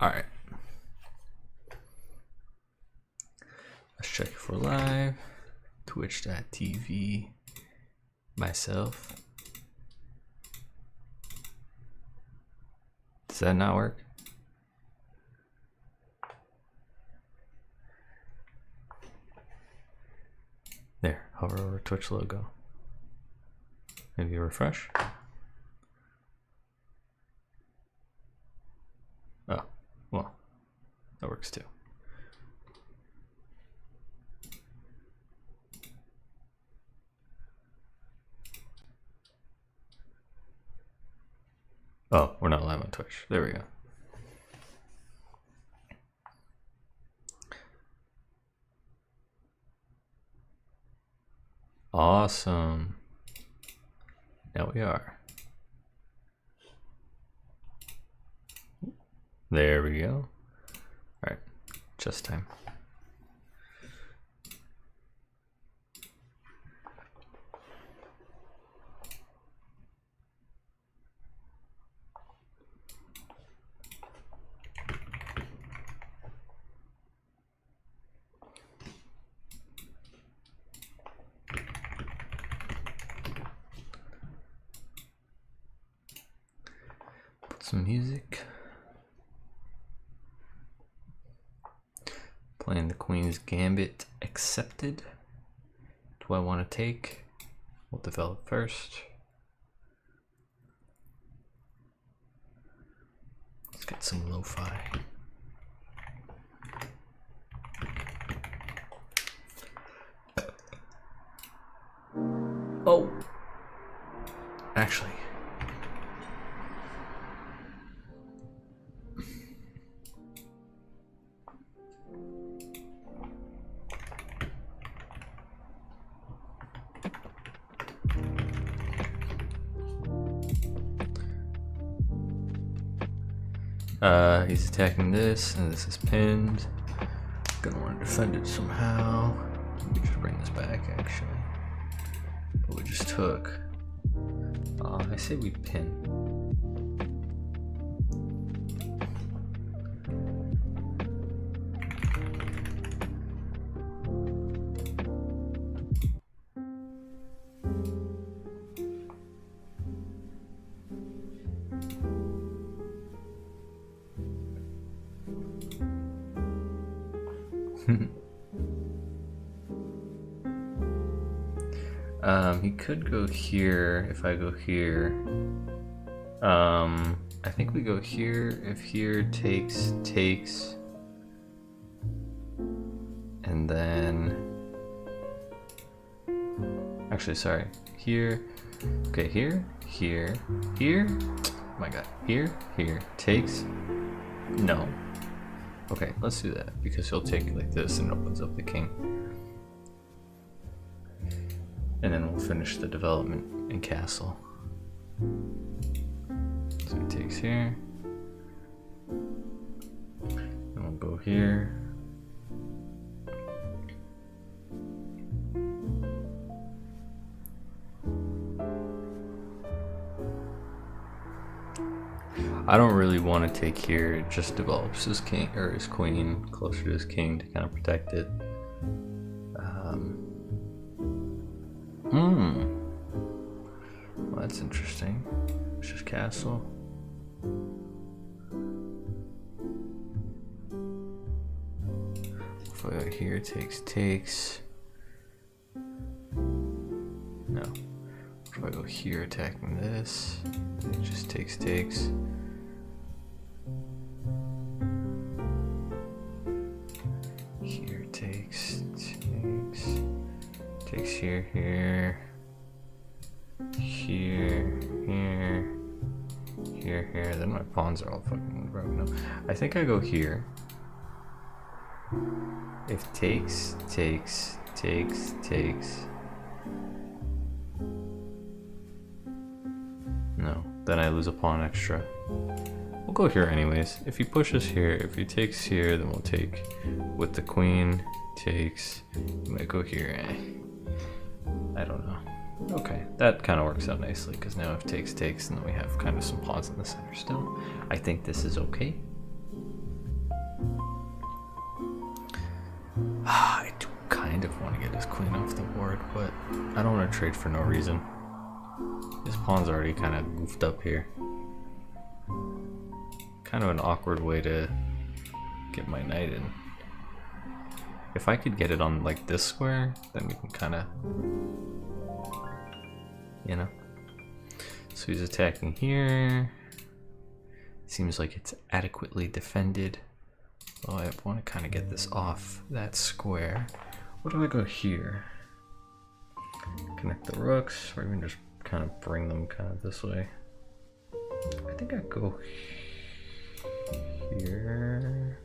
Alright. Let's check if we're live. Twitch.tv. Myself. Does that not work? There, hover over Twitch logo. Maybe refresh. Oh, well, that works too. Oh, we're not live on Twitch. There we go. Awesome. Now we are. There we go. All right, just time. Some music. Playing the Queen's Gambit accepted. Do I want to take? We'll develop first. Let's get some lo-fi. Oh, actually. He's attacking this, and this is pinned. Gonna want to defend it somehow. Let me just bring this back, actually. What we just took. I say we pin. He could go here. If I go here, I think we go here. If here takes, and then actually, sorry, here. Okay, here. Oh my God, here, takes. No. Okay, let's do that because he'll take like this and opens up the king. And then we'll finish the development in castle. So he takes here. And we'll go here. I don't really want to take here. It just develops his king or his queen closer to his king to kind of protect it. Well, that's interesting. It's just castle. If I go here, takes. No. If I go here, attacking this, it just takes. Here, takes. Takes here. Here. Then my pawns are all fucking broken up. I think I go here. If takes. No, then I lose a pawn extra. We'll go here anyways. If he pushes here, if he takes here, then we'll take with the queen. Takes. We might go here. I don't know. Okay, that kind of works out nicely because now if takes, and then we have kind of some pawns in the center still. I think this is okay. kind of want to get his queen off the board, but I don't want to trade for no reason. His pawn's already kind of goofed up here. Kind of an awkward way to get my knight in. If I could get it on like this square, then we can kind of, you know. So he's attacking here. Seems like it's adequately defended. Well, I want to kind of get this off that square. What do I go here? Connect the rooks, or even just kind of bring them kind of this way. I think I go here.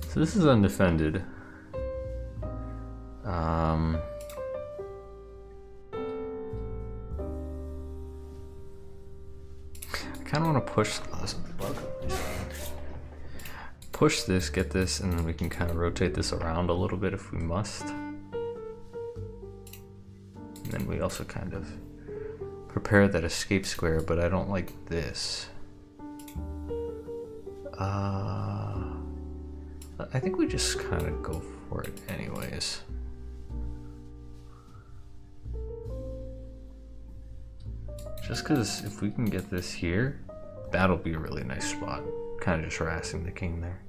So this is undefended. I kind of want to push this, get this, and then we can kind of rotate this around a little bit if we must. And then we also kind of prepare that escape square, but I don't like this. I think we just kind of go for it anyways. Just because if we can get this here, that'll be a really nice spot. Kind of just harassing the king there.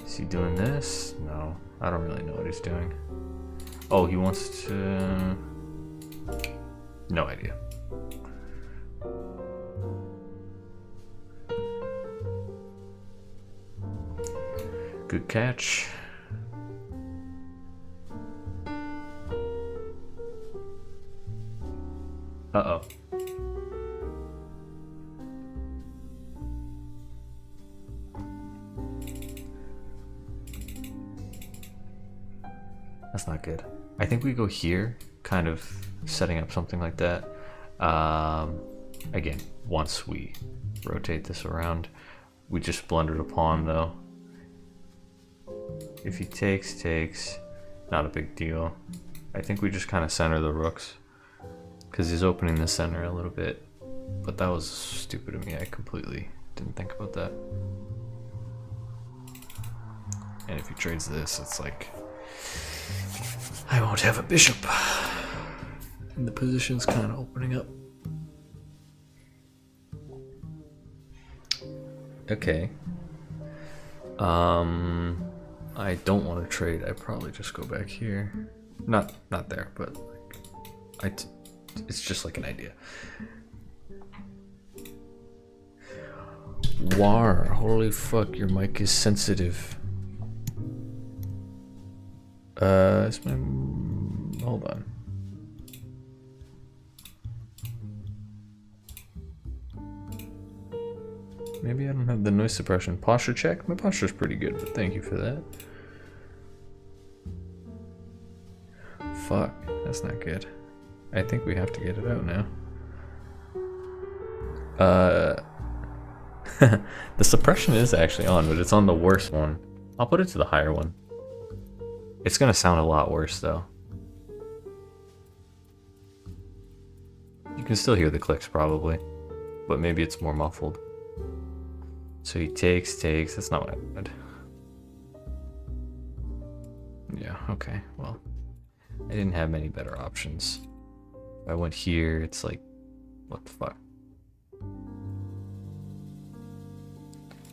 Is he doing this? No, I don't really know what he's doing. Oh, he wants to... No idea. Good catch. Uh-oh. That's not good. I think we go here, kind of setting up something like that. Again, once we rotate this around, we just blundered a pawn though. If he takes, not a big deal. I think we just kind of center the rooks because he's opening the center a little bit, but that was stupid of me. I completely didn't think about that. And if he trades this, it's like I won't have a bishop. And the position's kind of opening up. Okay. I don't want to trade. I probably just go back here. Not there, but like, it's just like an idea. War, holy fuck, your mic is sensitive. It's my... Hold on. Maybe I don't have the noise suppression. Posture check? My posture's pretty good, but thank you for that. Fuck, that's not good. I think we have to get it out now. The suppression is actually on, but it's on the worst one. I'll put it to the higher one. It's gonna sound a lot worse though. You can still hear the clicks probably, but maybe it's more muffled. So he takes, that's not what I wanted. Yeah, okay, well. I didn't have many better options. If I went here, it's like, what the fuck?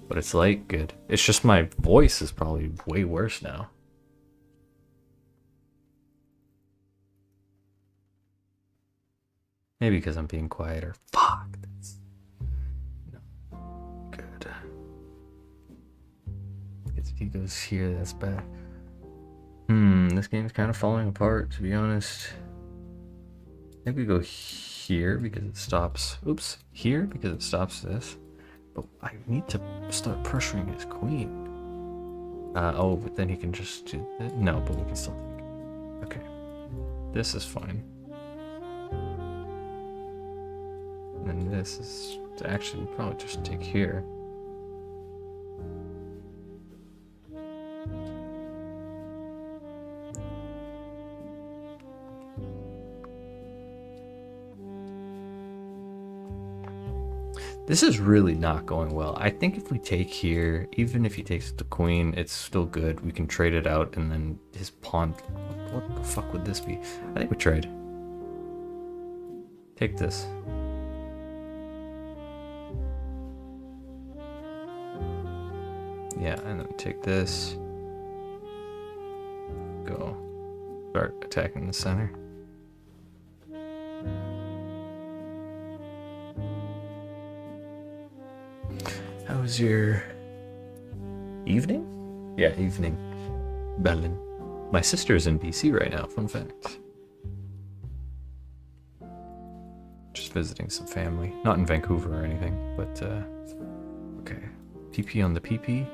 But it's like good. It's just my voice is probably way worse now. Maybe because I'm being quieter. Fuck. That's no good. If he goes here, that's bad. This game's kind of falling apart, to be honest. Maybe go here because it stops. Oops, here because it stops this. But I need to start pressuring his queen. Oh, but then he can just do that. No, but we can still take. Okay, this is fine. And this is actually we'll probably just take here. This is really not going well. I think if we take here, even if he takes the queen, it's still good. We can trade it out and then his pawn. What the fuck would this be? I think we trade. Take this. Yeah, and then take this. Go. Start attacking the center. How was your evening? Yeah, evening. Berlin. My sister is in BC right now, fun fact. Just visiting some family. Not in Vancouver or anything, but okay. PP on the PP.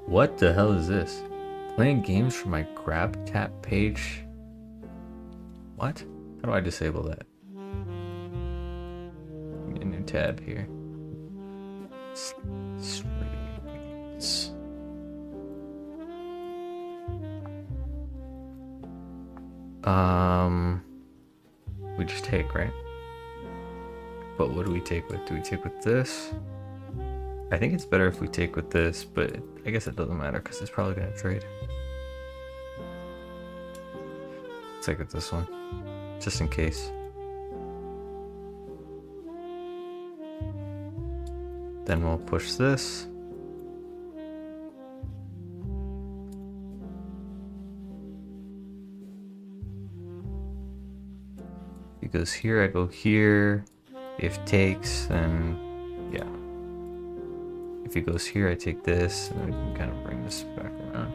What the hell is this? Playing games from my grab tap page? What? How do I disable that? Give me a new tab here. Streams. We just take, right? But what do we take with? Do we take with this? I think it's better if we take with this, but I guess it doesn't matter because it's probably gonna trade. Let's take with this one. Just in case. Then we'll push this. If he goes here, I go here. If takes, then yeah. If he goes here, I take this, and we can kind of bring this back around.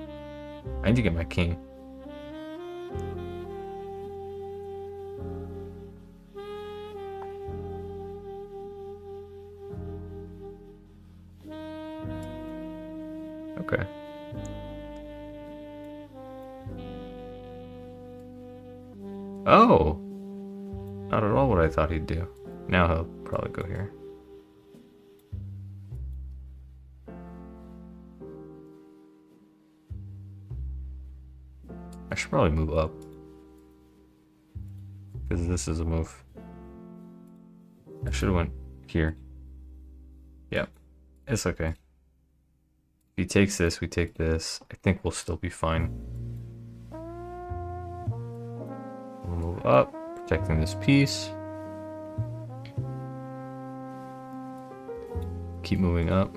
I need to get my king. Okay. Oh! Not at all what I thought he'd do. Now he'll probably go here. I should probably move up. Because this is a move. I should have went here. Yep. It's okay. If he takes this, we take this. I think we'll still be fine. We'll move up, protecting this piece. Keep moving up.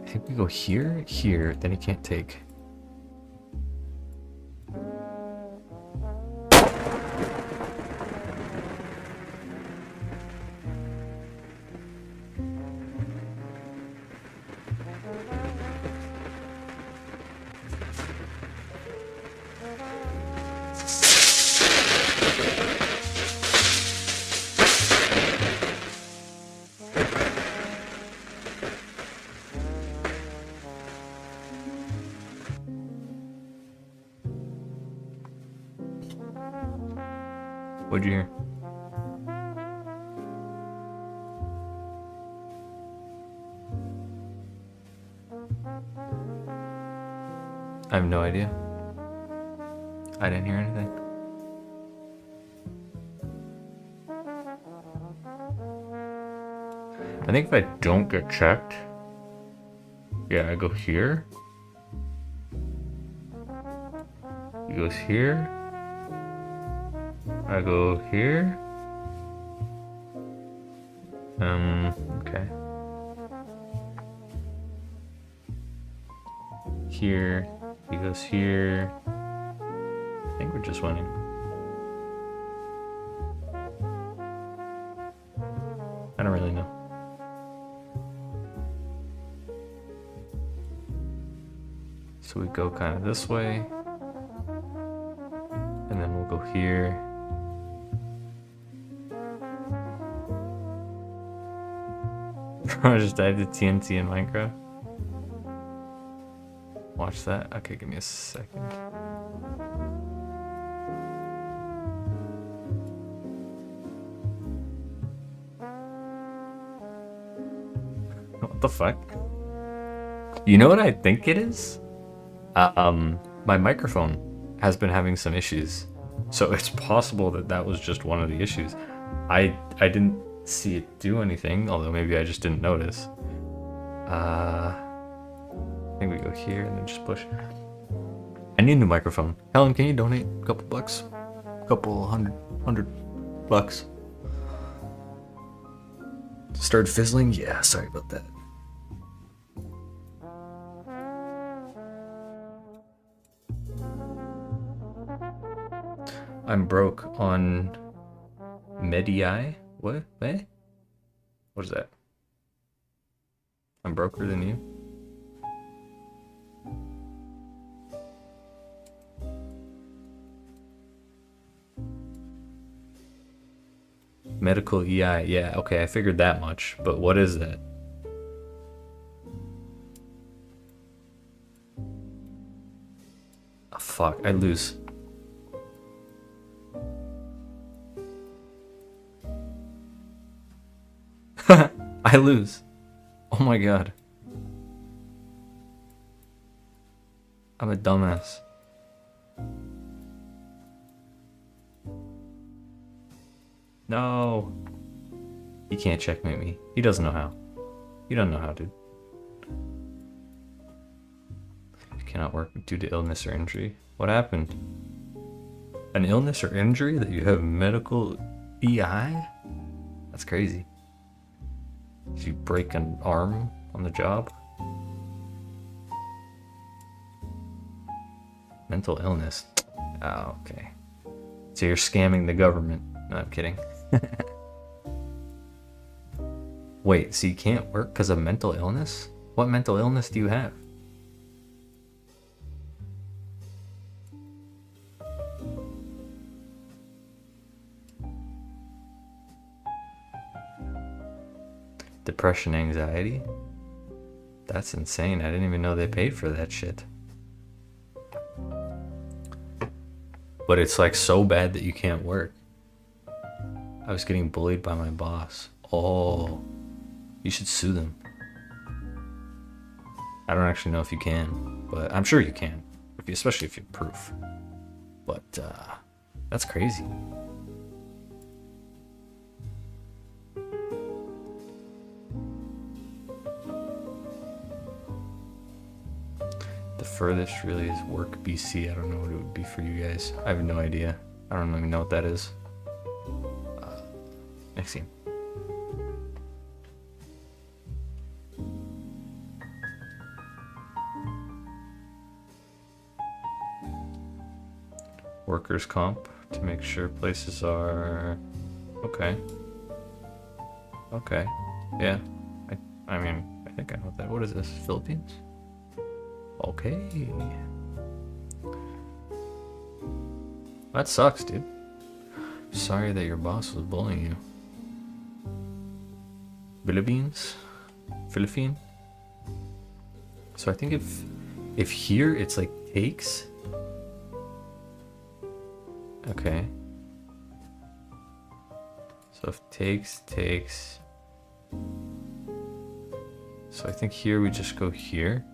I think we go here, here, then he can't take. What'd you hear? I have no idea. I didn't hear anything. I think if I don't get checked, yeah, I go here. He goes here. I go here. Okay. Here. He goes here. I think we're just winning. I don't don't really know. So we go kind of this way. And then we'll go here. I just died to TNT in Minecraft. Watch that. Okay, give me a second. What the fuck? You know what I think it is? My microphone has been having some issues, so it's possible that that was just one of the issues. I didn't see it do anything, although maybe I just didn't notice. I think we go here and then just push. I need a new microphone. Helen, can you donate a couple bucks? A couple hundred bucks. Started fizzling? Yeah, sorry about that. I'm broke on Medii. What? Eh? What is that? I'm broker than you? Medical EI. Yeah, okay, I figured that much. But what is that? Oh, fuck, I lose. I lose. Oh my god. I'm a dumbass. No. He can't checkmate me. He doesn't know how. You don't know how, dude. You cannot work due to illness or injury. What happened? An illness or injury that you have medical EI? That's crazy. Did you break an arm on the job? Mental illness. Oh, okay. So you're scamming the government. No, I'm kidding. Wait, so you can't work because of mental illness? What mental illness do you have? Depression, anxiety? That's insane. I didn't even know they paid for that shit. But it's like so bad that you can't work. I was getting bullied by my boss. Oh, you should sue them. I don't actually know if you can, but I'm sure you can, especially if you have proof. But that's crazy. The furthest really is work BC. I don't know what it would be for you guys. I have no idea. I don't even know what that is. Next scene. Workers' comp to make sure places are okay. Okay. Yeah. I mean, I think I know that. What is this? Philippines? Okay. That sucks, dude. Sorry that your boss was bullying you. Philippines? Philippine? So I think if here it's like takes. Okay. So if takes. So I think here we just go here.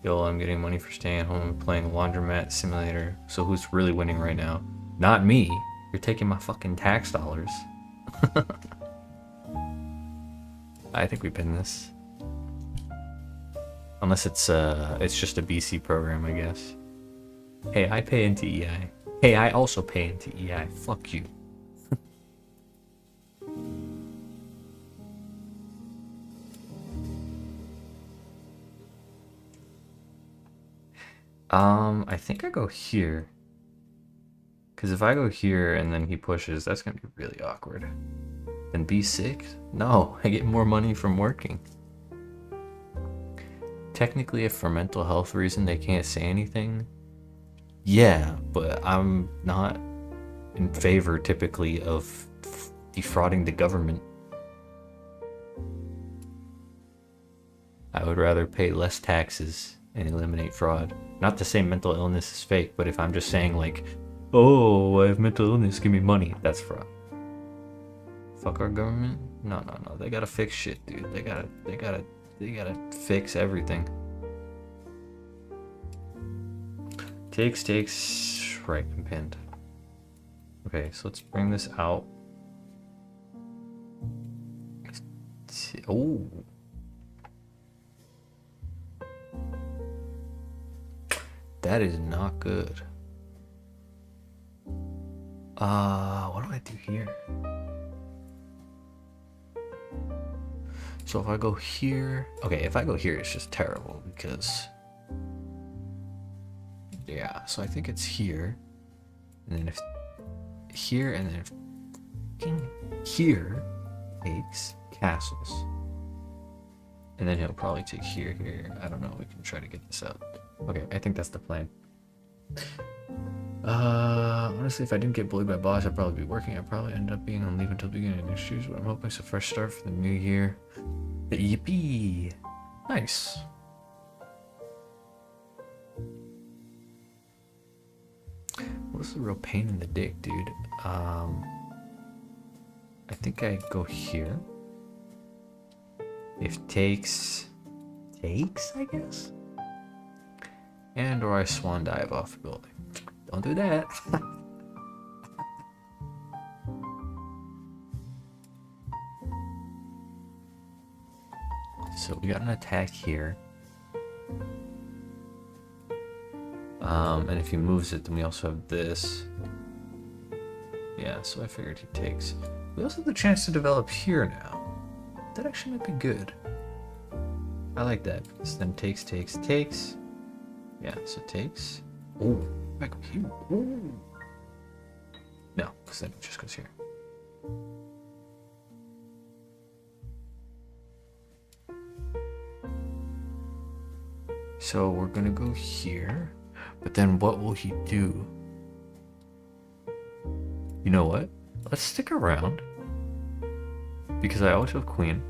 Yo, I'm getting money for staying at home and playing Laundromat Simulator. So who's really winning right now? Not me. You're taking my fucking tax dollars. I think we pin this. Unless it's just a BC program, I guess. Hey, I pay into EI. Hey, I also pay into EI. Fuck you. I think I go here. Because if I go here and then he pushes, that's going to be really awkward. Then B6? No, I get more money from working. Technically, if for mental health reason they can't say anything, yeah, but I'm not in favor typically of defrauding the government. I would rather pay less taxes and eliminate fraud. Not to say mental illness is fake, but if I'm just saying like, oh, I have mental illness, give me money, that's fraud. Fuck our government? No, they gotta fix shit, dude. They gotta fix everything. Takes, right, and pinned. Okay, so let's bring this out. Oh. That is not good. What do I do here? So if I go here, okay, if I go here, it's just terrible because, yeah, so I think it's here, and then if here, and then if here takes castles, and then he'll probably take here. I don't know, we can try to get this out. Okay, I think that's the plan. Honestly, if I didn't get bullied by boss, I'd probably be working. I'd probably end up being on leave until the beginning of next year, but I'm hoping it's a fresh start for the new year. Yippee! Nice. What's the real pain in the dick, dude? I think I go here. If takes, I guess? And or I swan dive off the building. Don't do that. So we got an attack here. And if he moves it, then we also have this. Yeah, so I figured he takes. We also have the chance to develop here now. That actually might be good. I like that, because then takes. Yeah, so takes. Oh, back up here. Ooh. No, because then it just goes here. So we're gonna go here, but then what will he do? You know what? Let's stick around, because I always have queen.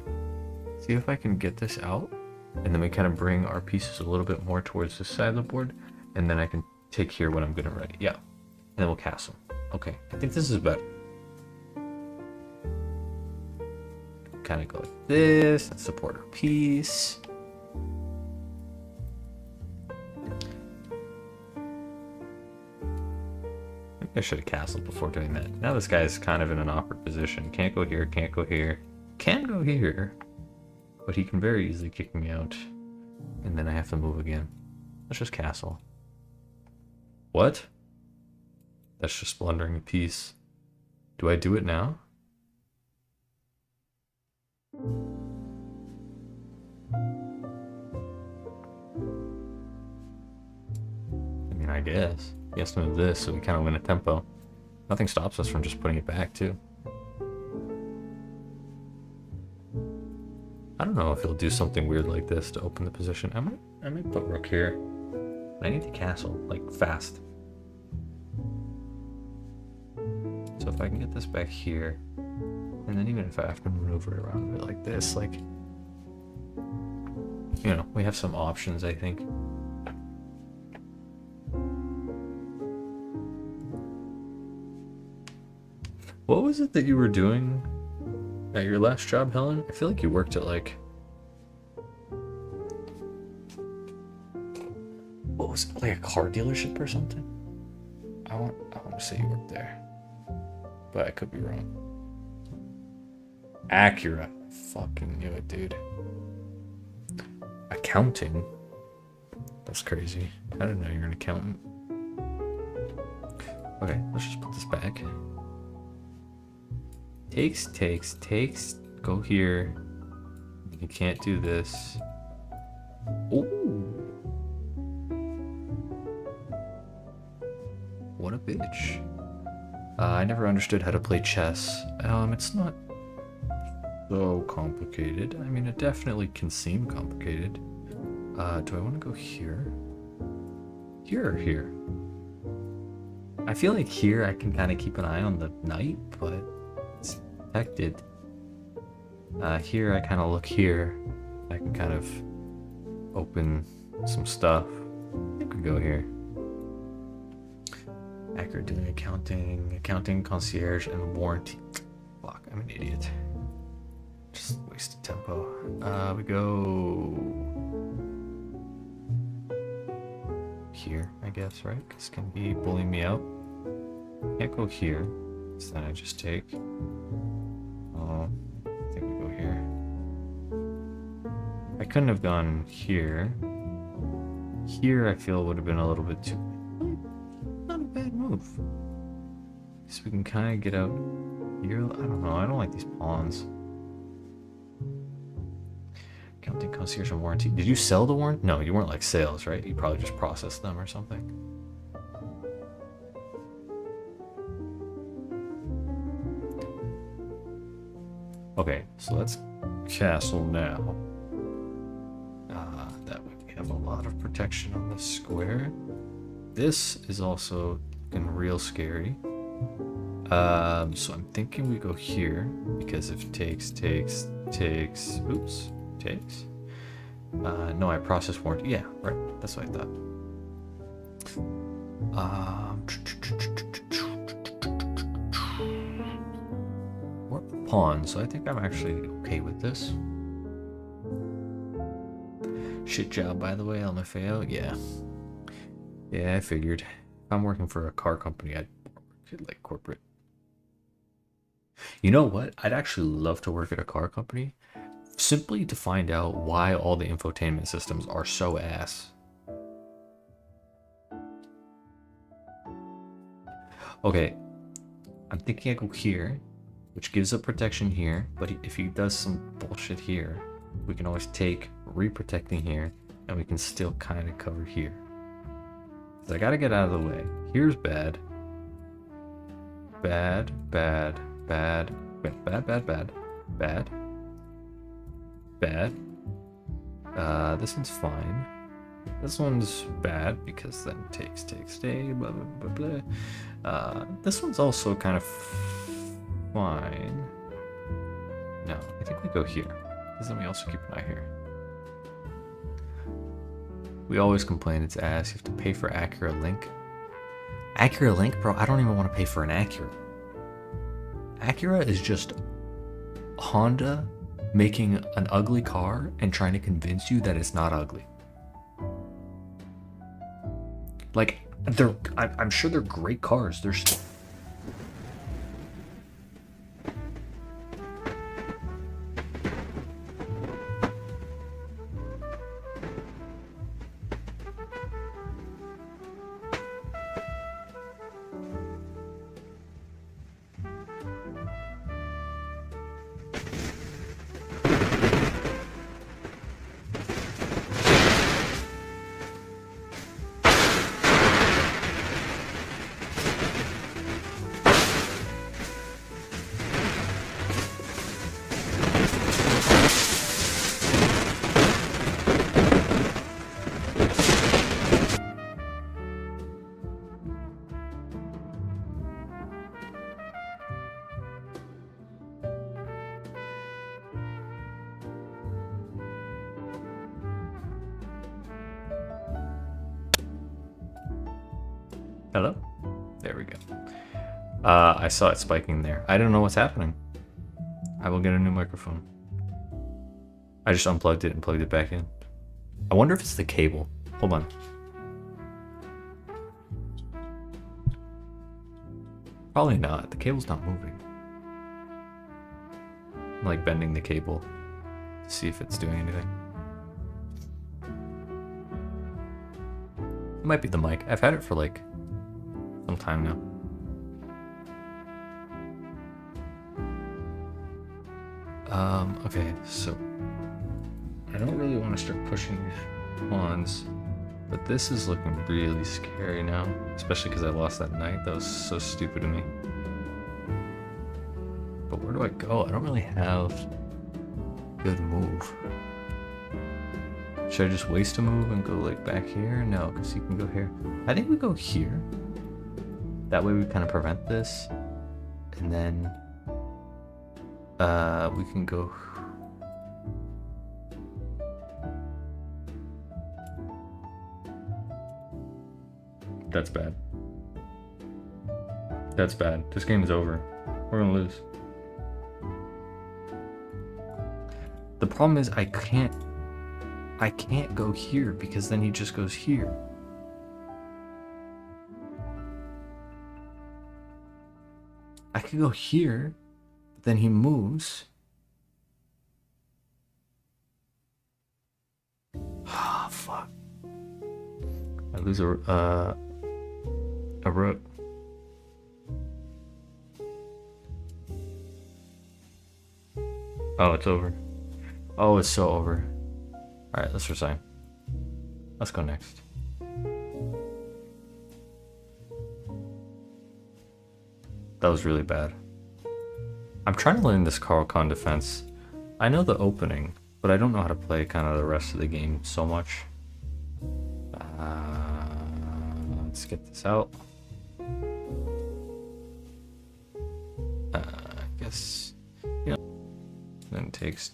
See if I can get this out, and then we kind of bring our pieces a little bit more towards this side of the board, and then I can take here when I'm good and ready. Yeah, and then we'll castle. Okay, I think this is better. Kind of go like this. Let's support our piece. I should have castled before doing that. Now this guy's kind of in an awkward position. Can't go here, can't go here. Can go here, but he can very easily kick me out. And then I have to move again. Let's just castle. What? That's just blundering a piece. Do I do it now? I mean, I guess. He has to move this, so we kind of win a tempo. Nothing stops us from just putting it back, too. I don't know if he'll do something weird like this to open the position. I might put rook here. I need the castle, like, fast. So if I can get this back here, and then even if I have to maneuver around it like this, like, you know, we have some options, I think. What was it that you were doing at your last job, Helen? I feel like you worked at like... What was it? Like a car dealership or something? I want to say you worked there. But I could be wrong. Acura. Fucking knew it, dude. Accounting? That's crazy. I didn't know you were an accountant. Okay, let's just put this back. Takes. Go here. You can't do this. Ooh. What a bitch. I never understood how to play chess. It's not so complicated. I mean, it definitely can seem complicated. Do I want to go here? Here or here? I feel like here I can kind of keep an eye on the knight, but it's protected. Here I kind of look here. I can kind of open some stuff. I think we go here. Accurate doing accounting, concierge, and warranty. Fuck, I'm an idiot. Just wasted tempo. We go here, I guess, right? Because can he bully me out? Can't go here. So then I just take. Oh, I think we go here. I couldn't have gone here. Here, I feel would have been a little bit too. Not a bad move. So we can kind of get out here. I don't know. I don't like these pawns. Counting concierge and warranty. Did you sell the warranty? No, you weren't like sales, right? You probably just processed them or something. Okay, so let's castle now. That way we have a lot of protection on this square. This is also looking real scary. So I'm thinking we go here because if takes, oops, takes. No, I process warranty. Yeah, right. That's what I thought. We're up the pawn, so I think I'm actually okay with this. Shit job, by the way, LMFAO. Yeah. Yeah, I figured. If I'm working for a car company, I'd work like corporate. You know what? I'd actually love to work at a car company simply to find out why all the infotainment systems are so ass. Okay, I'm thinking I go here, which gives up protection here, but if he does some bullshit here, we can always take re-protecting here, and we can still kind of cover here. So I gotta get out of the way. Here's bad. Bad, bad, bad, bad, bad, bad, bad, bad. Bad. This one's fine. This one's bad because then takes, stay, blah, blah, blah, blah. This one's also kind of fine. No, I think we go here. Because then we also keep an eye here. We always complain it's ass. You have to pay for Acura Link. Acura Link? Bro, I don't even want to pay for an Acura. Acura is just Honda making an ugly car and trying to convince you that it's not ugly. Like, I'm sure they're great cars. They're Hello? There we go. I saw it spiking there. I don't know what's happening. I will get a new microphone. I just unplugged it and plugged it back in. I wonder if it's the cable. Hold on. Probably not. The cable's not moving. I'm like bending the cable to see if it's doing anything. It might be the mic. I've had it for like some time now. Okay, so I don't really want to start pushing these pawns, but this is looking really scary now, especially because I lost that knight. That was so stupid of me. where do I go? I don't really have a good move. Should I just waste a move and go like back here? No, because you can go here. I think we go here. That way we kind of prevent this. And then we can go. That's bad. That's bad. This game is over. We're gonna lose. The problem is I can't go here because then he just goes here. I could go here, but then he moves. Ah, fuck. I lose a rook. Oh, it's over. Oh, it's so over. Alright, let's resign. Let's go next. That was really bad. I'm trying to learn this Caro-Kann defense. I know the opening, but I don't know how to play kind of the rest of the game so much. Let's get this out. I guess, you know, then takes.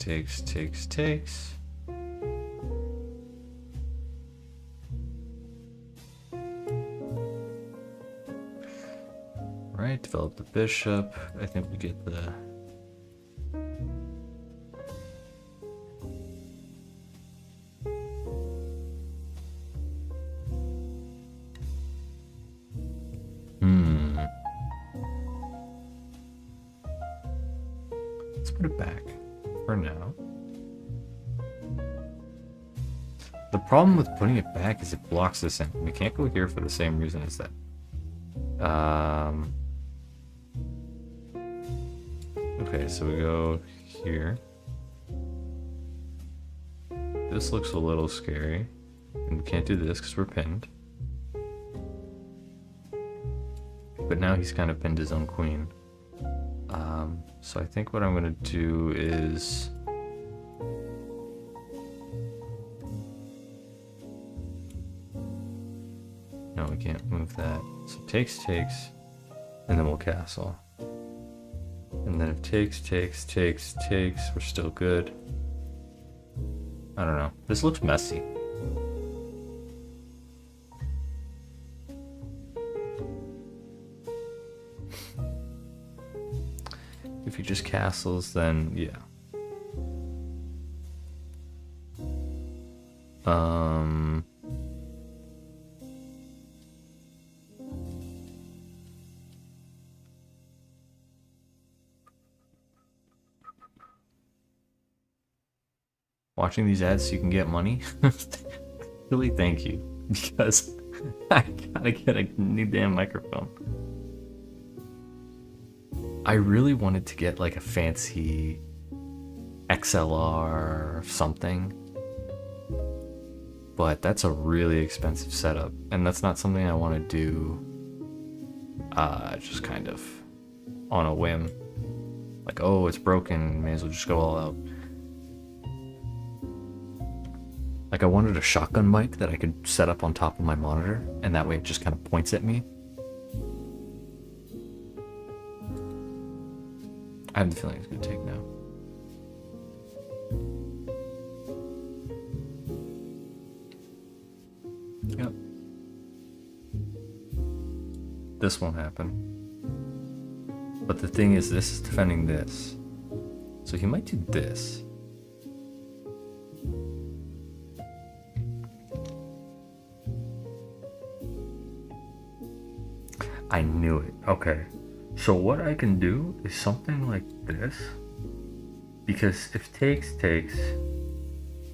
Right, develop the bishop. I think we get the... Let's put it back for now. The problem with putting it back is it blocks this in. We can't go here for the same reason as that. Okay, so we go here. This looks a little scary. And we can't do this because we're pinned. But now he's kind of pinned his own queen. So I think what I'm going to do is... No, we can't move that. So takes, and then we'll castle. And then if takes, we're still good. I don't know. This looks messy. If he just castles, then yeah. Watching these ads so you can get money? Really, thank you. Because I gotta get a new damn microphone. I really wanted to get like a fancy XLR or something. But that's a really expensive setup. And that's not something I want to do just kind of on a whim. Like, oh, it's broken, may as well just go all out. Like, I wanted a shotgun mic that I could set up on top of my monitor, and that way it just kind of points at me. I have the feeling it's going to take now. Yep. This won't happen. But the thing is, this is defending this. So he might do this. I knew it. Okay. So what I can do is something like this. Because if takes,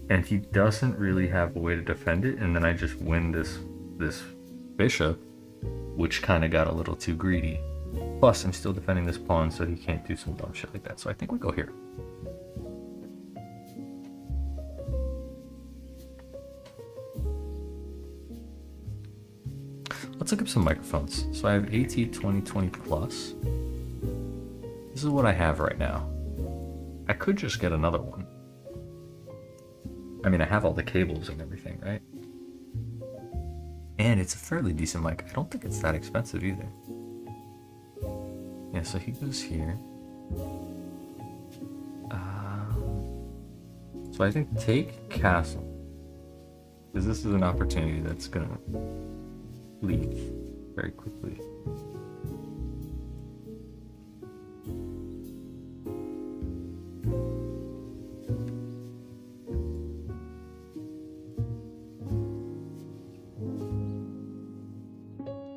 and he doesn't really have a way to defend it, and then I just win this bishop, which kind of got a little too greedy. Plus, I'm still defending this pawn, so he can't do some dumb shit like that. So I think we go here. Let's look up some microphones. So I have AT2020 Plus. This is what I have right now. I could just get another one. I mean, I have all the cables and everything, right? And it's a fairly decent mic. I don't think it's that expensive either. Yeah, so he goes here. So I think take castle. Because this is an opportunity that's gonna leave very quickly.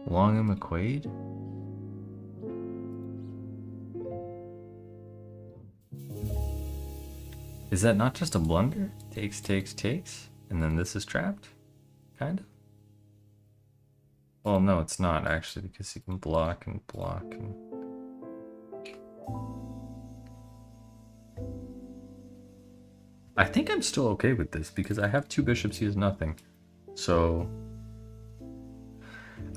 Long and McQuaid? Is that not just a blunder? Takes, takes, takes, and then this is trapped? Kind of? Well, no, it's not actually, because he can block and block and... I think I'm still okay with this, because I have 2 bishops, he has nothing. So...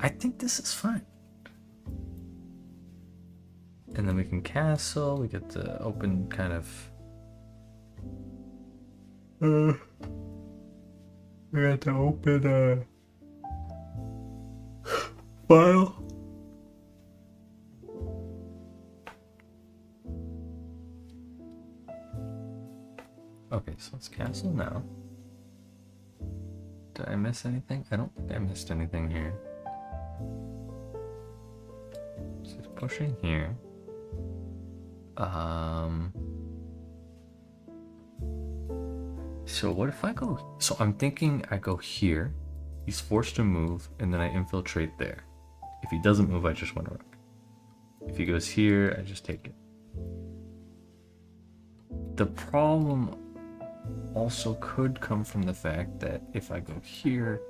I think this is fine. And then we can castle, we get to open kind of... we got to open a file. Okay, so let's castle now. Did I miss anything? I don't think I missed anything here. So it's pushing here. So what if I go... So I'm thinking I go here. He's forced to move, and then I infiltrate there. If he doesn't move, I just want to rook. If he goes here, I just take it. The problem also could come from the fact that if I go here,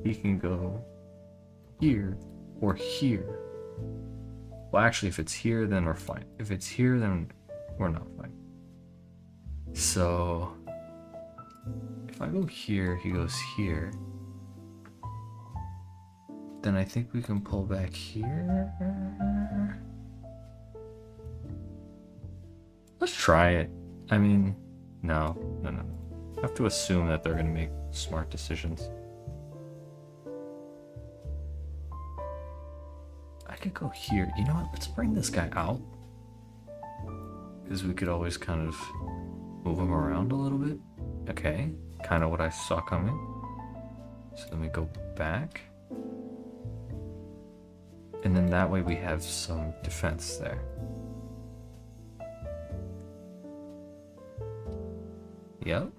he can go here or here. Well, actually, if it's here, then we're fine. If it's here, then we're not fine. So... if I go here, he goes here. Then I think we can pull back here. Let's try it. I mean, no. I have to assume that they're gonna make smart decisions. I could go here. You know what? Let's bring this guy out. Because we could always kind of move him around a little bit. Okay, kind of what I saw coming. So then we go back. And then that way we have some defense there. Yep.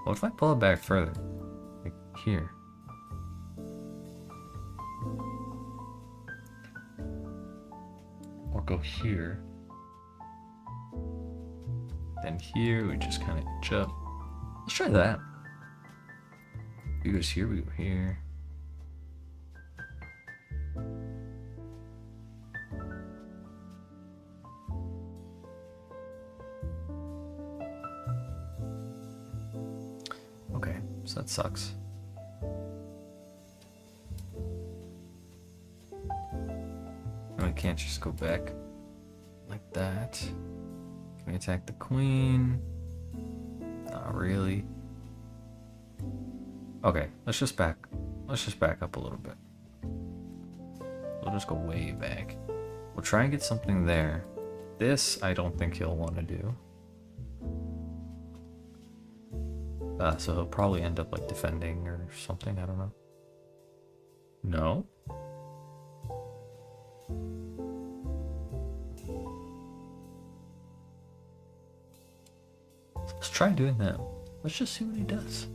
What if I pull it back further? Like here. Or go here. Then here, we just kind of inch up. Let's try that. He goes here, we go here. Okay, so that sucks. And we can't just go back like that. Can we attack the queen? Not really. Okay, let's just back up a little bit. We'll just go way back. We'll try and get something there. This, I don't think he'll want to do. So he'll probably end up like defending or something, I don't know. No? Let's try doing that. Let's just see what he does.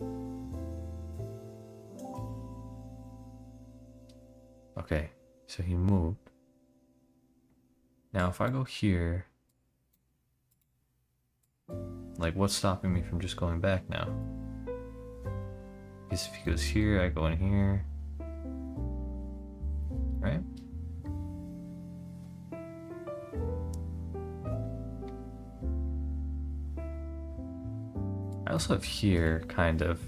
Okay, so he moved. Now if I go here, like what's stopping me from just going back now? Because if he goes here, I go in here. Right? I also have here, kind of.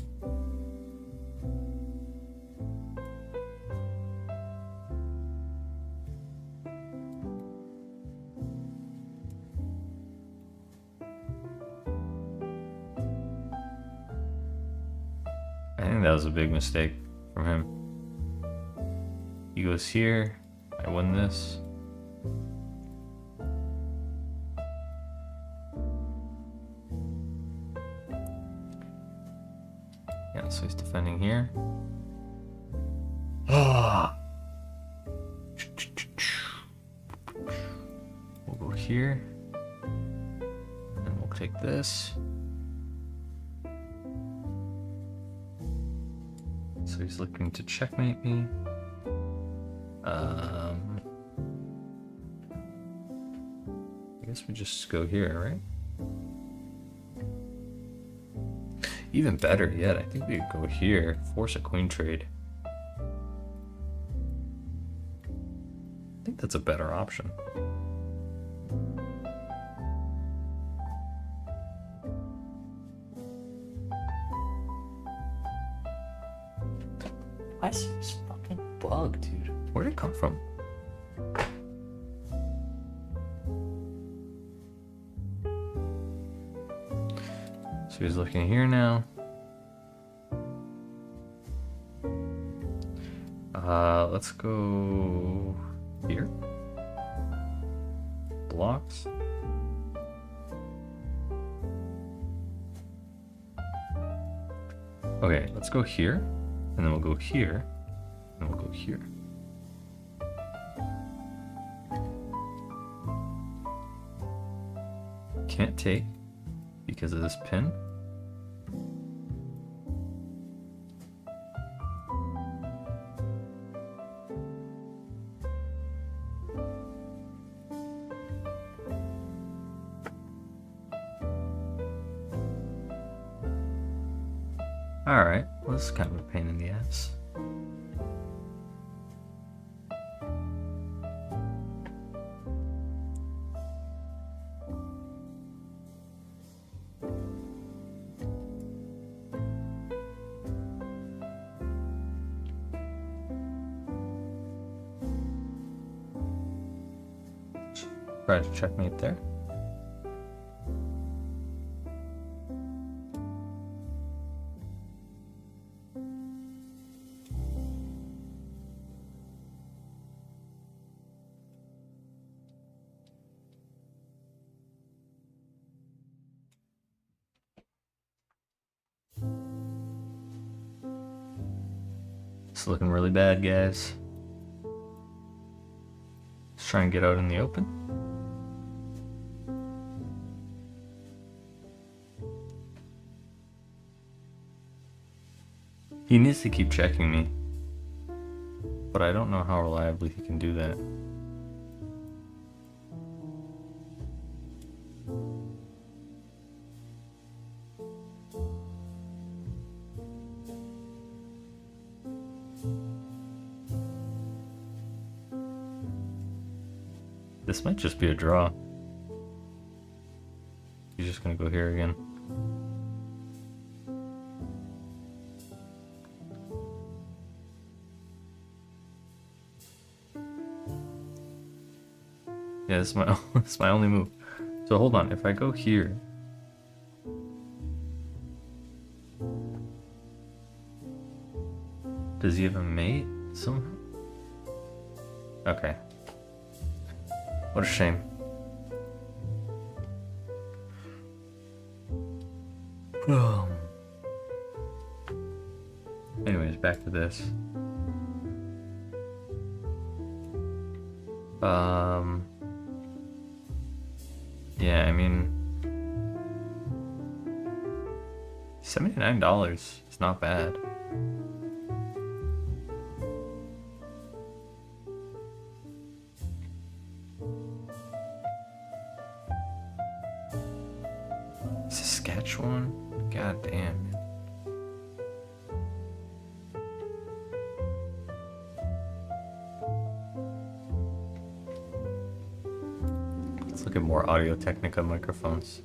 think that was a big mistake from him. He goes here. I win this. Yeah, so he's defending here. Ah. We'll go here. And we'll take this. So he's looking to checkmate me. I guess we just go here, right? Even better yet, I think we could go here, force a queen trade. I think that's a better option. Why is this fucking bug, dude? Where'd it come from? So he's looking here now. Let's go here. Blocks. Okay, let's go here, and then we'll go here, and we'll go here. Can't take because of this pin. Alright, well, this is kind of a pain in the ass. Try to checkmate there. It's looking really bad, guys. Let's try and get out in the open. He needs to keep checking me, but I don't know how reliably he can do that. This might just be a draw. He's just gonna go here again. Yeah, this is my only move. So hold on, if I go here, does he have a mate somehow? Okay. What a shame. Anyways, back to this. Yeah, I mean, $79 is not bad. Saskatchewan? God damn. Let's look at more Audio-Technica microphones.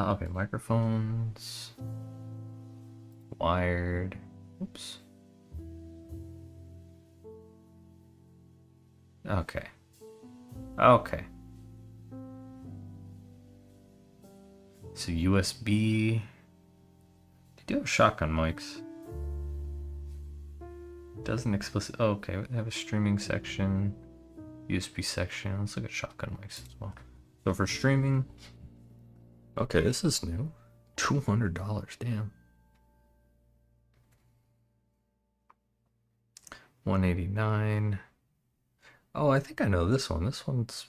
Okay, microphones. Wired. Oops. Okay. Okay. So USB. They do have shotgun mics. Doesn't explicit. Oh, okay. They have a streaming section, USB section. Let's look at shotgun mics as well. So for streaming. Okay, this is new. $200. Damn. 189. Oh, I think I know this one. This one's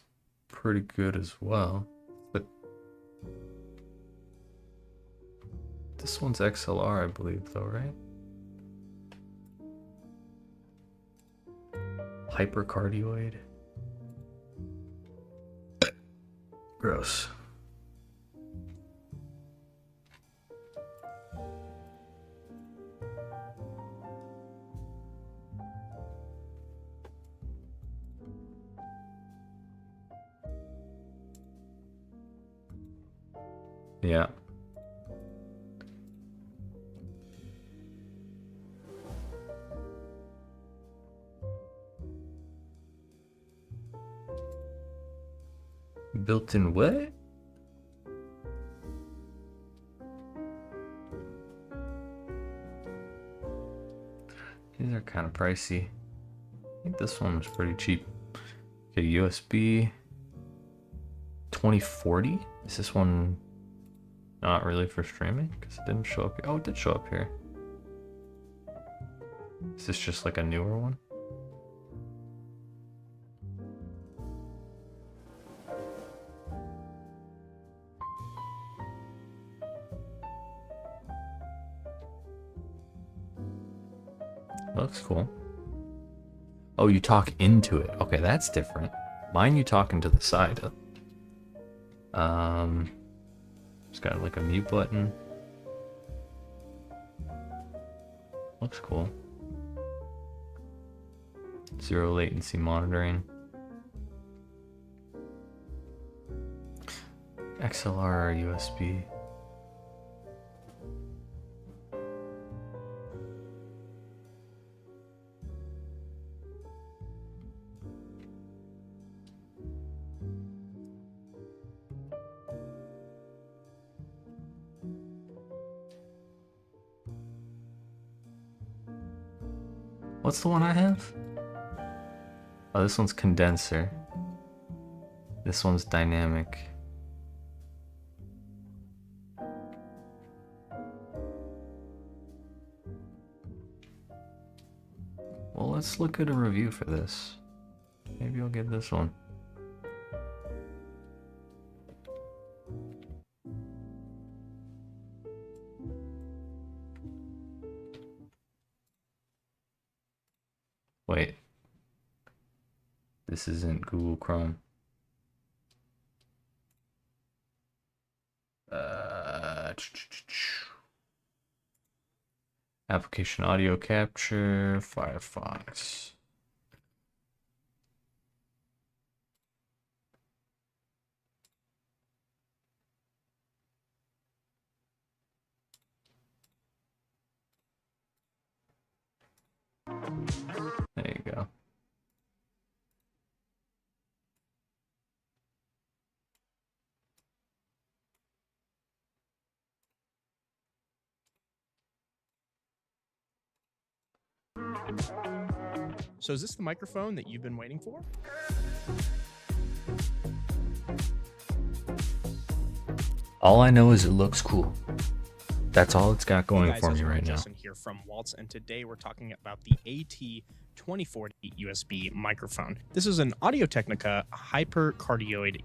pretty good as well. But this one's XLR, I believe, though, right? Hypercardioid. Gross. Yeah. Built-in what? These are kind of pricey. I think this one was pretty cheap. Okay, USB 2040. Is this one not really for streaming? Because it didn't show up here. Oh, it did show up here. Is this just like a newer one? Looks cool. Oh, you talk into it. Okay, that's different. Mine you talking to the side of. It's got like a mute button. Looks cool. Zero latency monitoring. XLR USB. What's the one I have? Oh, this one's condenser. This one's dynamic. Well, let's look at a review for this. Maybe I'll get this one. Wait. This isn't Google Chrome. Application audio capture, Firefox. There you go. So is this the microphone that you've been waiting for? All I know is it looks cool. That's all it's got going for me right now. Justin here from Waltz, and today we're talking about the AT2040 USB microphone. This is an Audio-Technica hypercardioid.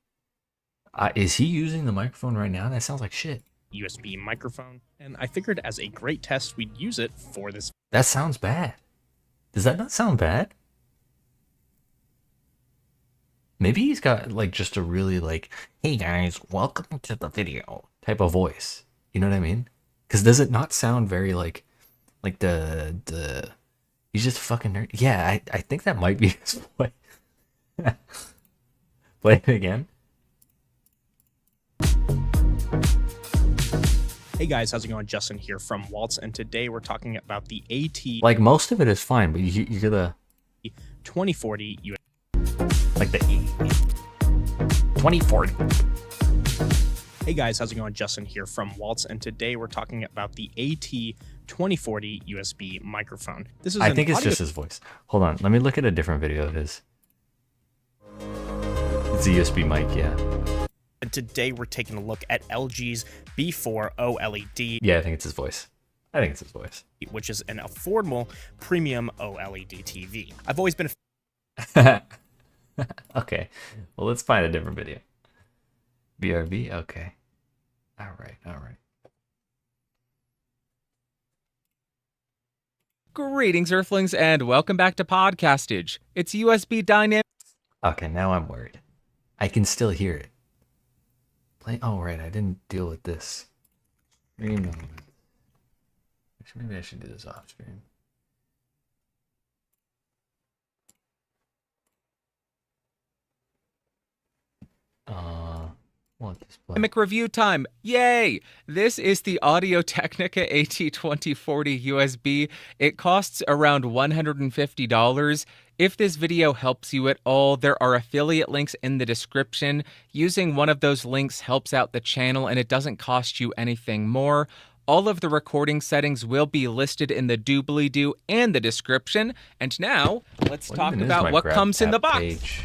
Is he using the microphone right now? That sounds like shit. USB microphone, and I figured as a great test we'd use it for this. That sounds bad. Does that not sound bad? Maybe he's got like just a really like, hey guys, welcome to the video type of voice. You know what I mean? Because does it not sound very like the he's just a fucking nerd? Yeah, I think that might be his voice. Play it again. Hey guys, how's it going? Justin here from Waltz, and today we're talking about the AT Like, most of it is fine, but you hear the 2040 US. like the 2040. Hey guys, how's it going? Justin here from Waltz, and today we're talking about the AT 2040 USB microphone. This is I an think it's audio- just his voice. Hold on, let me look at a different video of his. It's a USB mic, yeah. And today we're taking a look at LG's B4 OLED, Yeah, I think it's his voice. I think it's his voice. which is an affordable premium OLED TV. I've always been Okay, well, let's find a different video. BRB, okay. All right. Greetings, Earthlings, and welcome back to Podcastage. It's USB Dynamic. Okay, now I'm worried. I can still hear it. Oh, right, I didn't deal with this. Actually, maybe I should do this off screen. What display? Dynamic review time. Yay! This is the Audio Technica AT2040 USB. It costs around $150. If this video helps you at all, there are affiliate links in the description. Using one of those links helps out the channel and it doesn't cost you anything more. All of the recording settings will be listed in the doobly-doo and the description. And now, let's talk about what comes in the box. Page?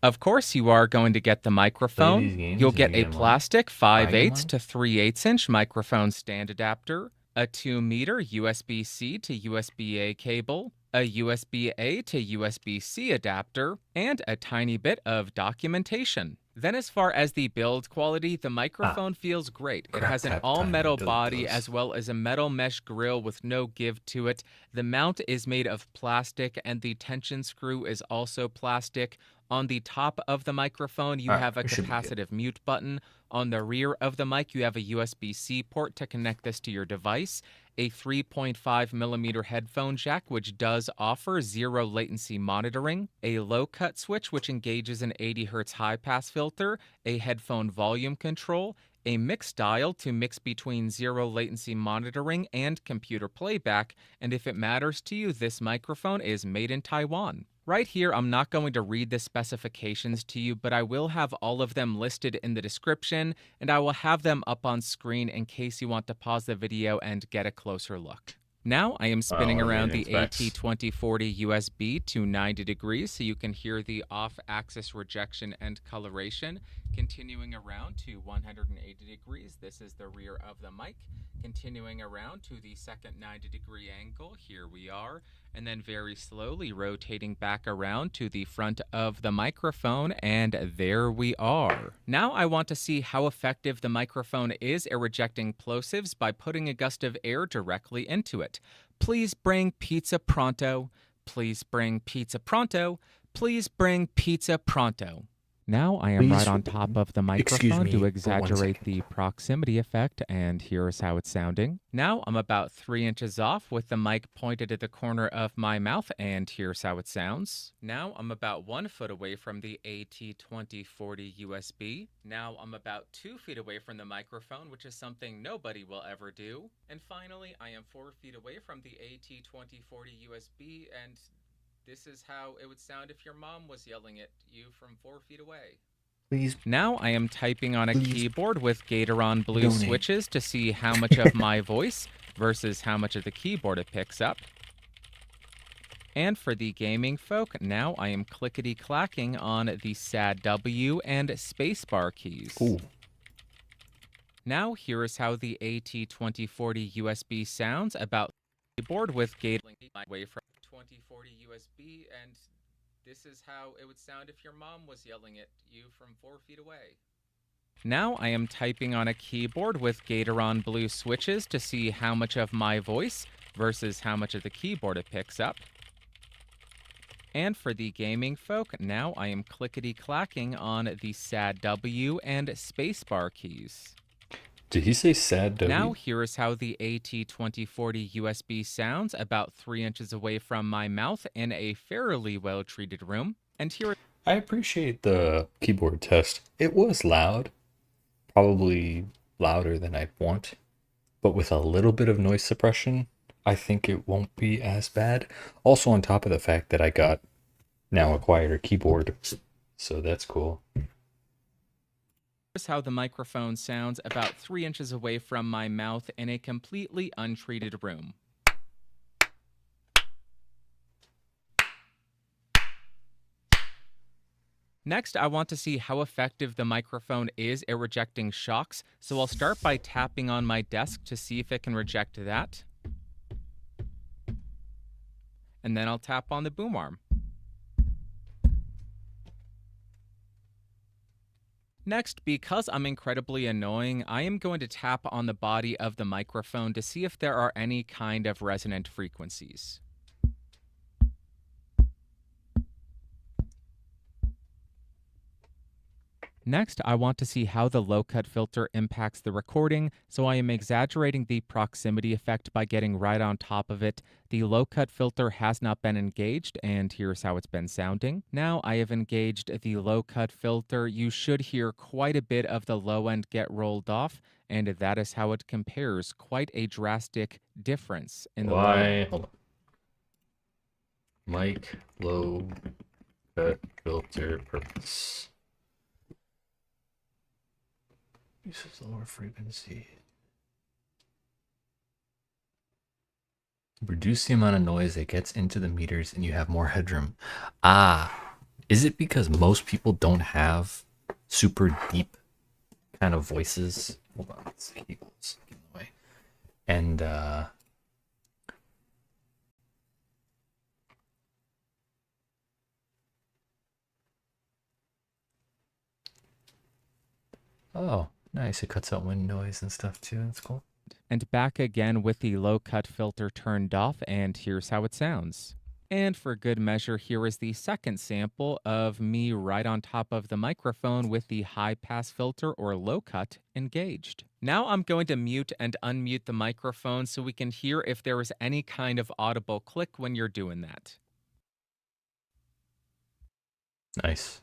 Of course, you are going to get the microphone. You'll get a plastic 5/8 to 3/8 inch microphone stand adapter, a 2-meter USB-C to USB-A cable, a USB-A to USB-C adapter, and a tiny bit of documentation. Then as far as the build quality, the microphone feels great. It has an all-metal body as well as a metal mesh grill with no give to it. The mount is made of plastic and the tension screw is also plastic. On the top of the microphone, you have a capacitive mute button. On the rear of the mic, you have a USB-C port to connect this to your device, a 3.5mm headphone jack, which does offer zero latency monitoring, a low-cut switch, which engages an 80Hz high-pass filter, a headphone volume control, a mix dial to mix between zero latency monitoring and computer playback, and if it matters to you, this microphone is made in Taiwan. Right here, I'm not going to read the specifications to you, but I will have all of them listed in the description, and I will have them up on screen in case you want to pause the video and get a closer look. Now I am spinning around the AT2040 USB to 90 degrees so you can hear the off-axis rejection and coloration. Continuing around to 180 degrees, this is the rear of the mic. Continuing around to the second 90-degree angle, here we are. And then very slowly rotating back around to the front of the microphone, and there we are. Now I want to see how effective the microphone is at rejecting plosives by putting a gust of air directly into it. Please bring pizza pronto. Please bring pizza pronto. Please bring pizza pronto. Now I am right on top of the microphone to exaggerate the proximity effect, and here's how it's sounding. Now I'm about 3 inches off with the mic pointed at the corner of my mouth, and here's how it sounds. Now I'm about 1 foot away from the AT2040 USB. Now I'm about 2 feet away from the microphone, which is something nobody will ever do. And finally, I am 4 feet away from the AT2040 USB, and this is how it would sound if your mom was yelling at you from 4 feet away. Please. Now I am typing on a keyboard with Gatoron Blue switches to see how much of my voice versus how much of the keyboard it picks up. And for the gaming folk, now I am clickety-clacking on the SAD W and spacebar keys. Ooh. Now here is how the AT2040 USB sounds about the keyboard with Gatoron away from 2040 USB, and this is how it would sound if your mom was yelling at you from 4 feet away. Now I am typing on a keyboard with Gatoron Blue switches to see how much of my voice versus how much of the keyboard it picks up. And for the gaming folk, now I am clickety-clacking on the SAD W and spacebar keys. Did he say SAD W? Now here is how the AT2040 USB sounds about 3 inches away from my mouth in a fairly well-treated room. And here I appreciate the keyboard test. It was loud. probably louder than I'd want, but with a little bit of noise suppression, I think it won't be as bad. Also on top of the fact that I got now a quieter keyboard, so that's cool. Here's how the microphone sounds about 3 inches away from my mouth in a completely untreated room. Next, I want to see how effective the microphone is at rejecting shocks, so I'll start by tapping on my desk to see if it can reject that. And then I'll tap on the boom arm. Next, because I'm incredibly annoying, I am going to tap on the body of the microphone to see if there are any kind of resonant frequencies. Next, I want to see how the low-cut filter impacts the recording, so I am exaggerating the proximity effect by getting right on top of it. The low-cut filter has not been engaged, and here's how it's been sounding. Now I have engaged the low-cut filter. You should hear quite a bit of the low end get rolled off, and that is how it compares. Quite a drastic difference in the low. Hold on. Mic low cut filter purpose. Uses lower frequency. Reduce the amount of noise that gets into the meters and you have more headroom. Is it because most people don't have super deep kind of voices? Hold on, let's see. Let's get in the way. And oh, nice. It cuts out wind noise and stuff too. That's cool. And back again with the low cut filter turned off, and here's how it sounds. And for good measure, here is the second sample of me right on top of the microphone with the high pass filter or low cut engaged. Now I'm going to mute and unmute the microphone so we can hear if there is any kind of audible click when you're doing that. Nice.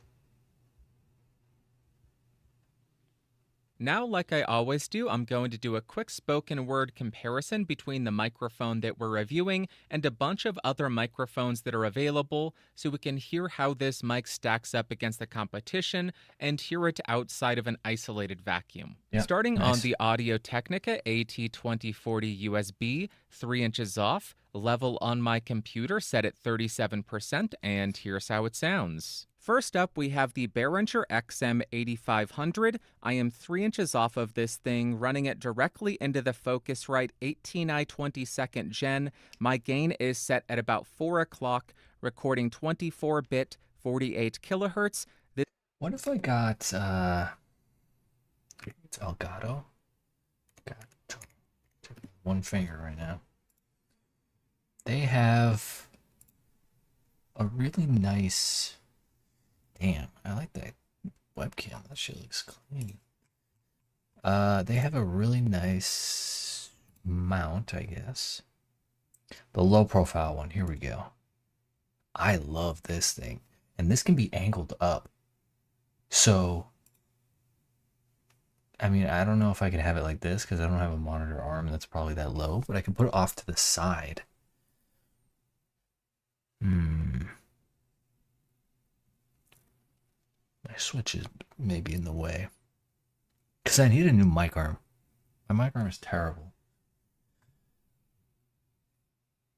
Now, like I always do, I'm going to do a quick spoken word comparison between the microphone that we're reviewing and a bunch of other microphones that are available so we can hear how this mic stacks up against the competition and hear it outside of an isolated vacuum. Yep, Starting nice. on the Audio-Technica AT2040 USB, 3 inches off, level on my computer set at 37%, and here's how it sounds. First up, we have the Behringer XM8500. I am 3 inches off of this thing, running it directly into the Focusrite 18i 22nd Gen. My gain is set at about 4 o'clock, recording 24-bit, 48 kilohertz. What if I got it's Elgato? Got one finger right now. They have a really nice. Damn, I like that webcam. That shit looks clean. They have a really nice mount, I guess. The low profile one. Here we go. I love this thing. And this can be angled up. So, I mean, I don't know if I can have it like this because I don't have a monitor arm that's probably that low, but I can put it off to the side. My switch is maybe in the way. Because I need a new mic arm. My mic arm is terrible.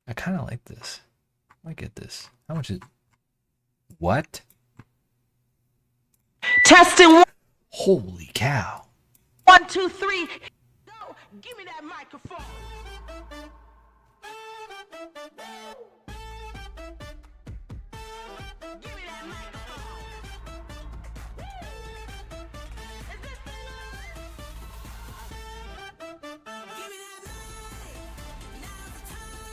I kind of like this. I might get this. How much is... What? Testing. Holy cow. 1, 2, 3. Go. Give me that microphone. Give me that microphone. Is this thing on? Give me that mic. Now's the time.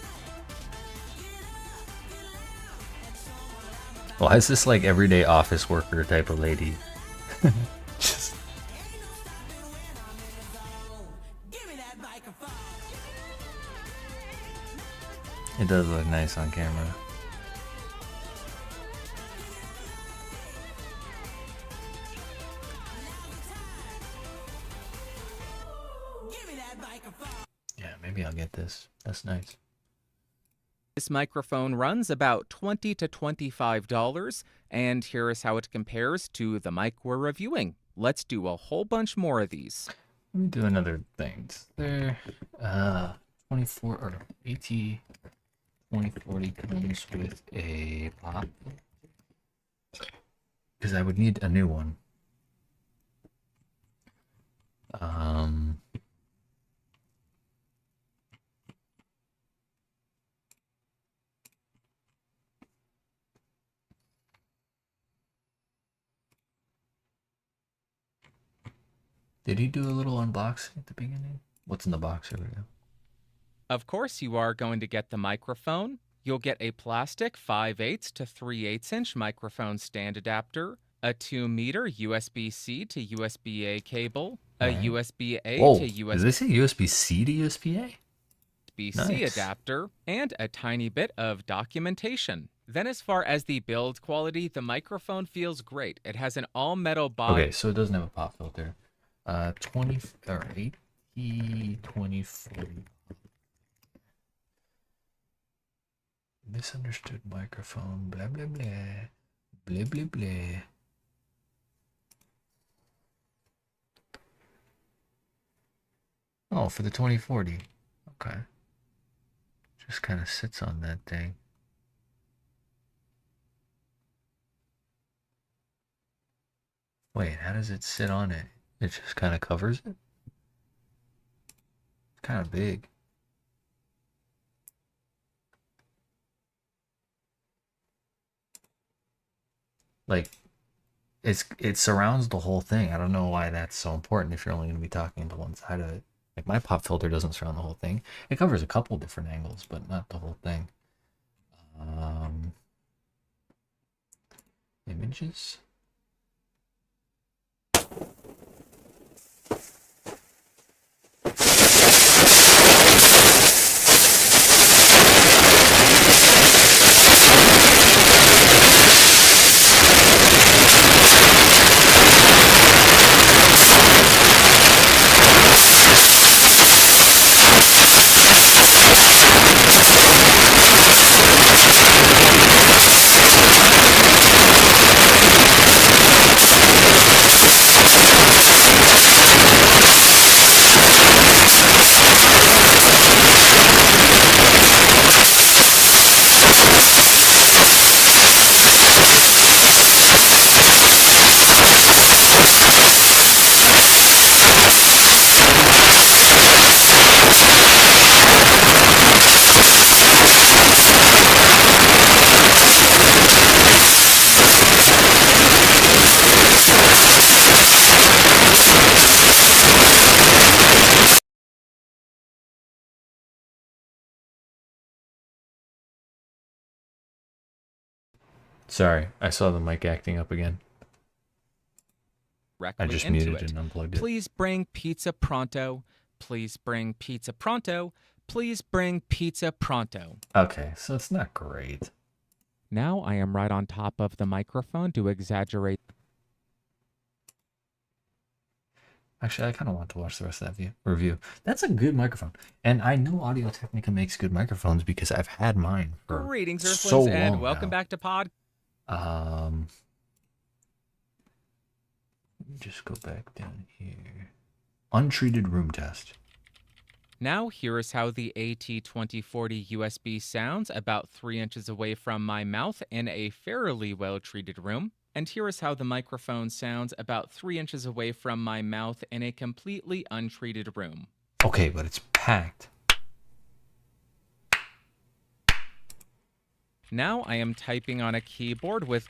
Get up, get loud, and show 'em what I'm about. Why is this like everyday office worker type of lady? Just... Ain't no stopping when I'm in the zone. Give me that microphone. It does look nice on camera. Yeah, maybe I'll get this. That's nice. This microphone runs about $20 to $25, and here is how it compares to the mic we're reviewing. Let's do a whole bunch more of these. Let me do another thing. There, 24 or AT 2040 comes with a pop. Because I would need a new one. Did he do a little unboxing at the beginning? What's in the box? Here we go. Of course, you are going to get the microphone. You'll get a plastic 5/8 to 3/8 inch microphone stand adapter, a 2-meter USB-C to USB-A cable, a Alright. USB-A Whoa, to does this say USB-C to USB-A? USB-C Nice. adapter, and a tiny bit of documentation. Then as far as the build quality, the microphone feels great. It has an all-metal body. Okay, so it doesn't have a pop filter. 20 or 80 2040. Misunderstood microphone. Blah blah blah. Blah blah blah. Oh, for the 2040. Okay. Just kind of sits on that thing. Wait, how does it sit on it? It just kind of covers it? It's kind of big. Like, it surrounds the whole thing. I don't know why that's so important if you're only going to be talking to one side of it. Like, my pop filter doesn't surround the whole thing. It covers a couple different angles, but not the whole thing. Images. Sorry, I saw the mic acting up again. I just into muted it. and unplugged it. Please bring pizza pronto. Please bring pizza pronto. Please bring pizza pronto. Okay, so it's not great. Now I am right on top of the microphone to exaggerate. Actually, I kind of want to watch the rest of that review. That's a good microphone. And I know Audio Technica makes good microphones because I've had mine for Greetings, Earthlings, so and long welcome now. back to Pod. Let me just go back down here. Untreated room test. Now here is how the AT2040 USB sounds about 3 inches away from my mouth in a fairly well-treated room. And here is how the microphone sounds about 3 inches away from my mouth in a completely untreated room. Okay, but it's packed. Now I am typing on a keyboard with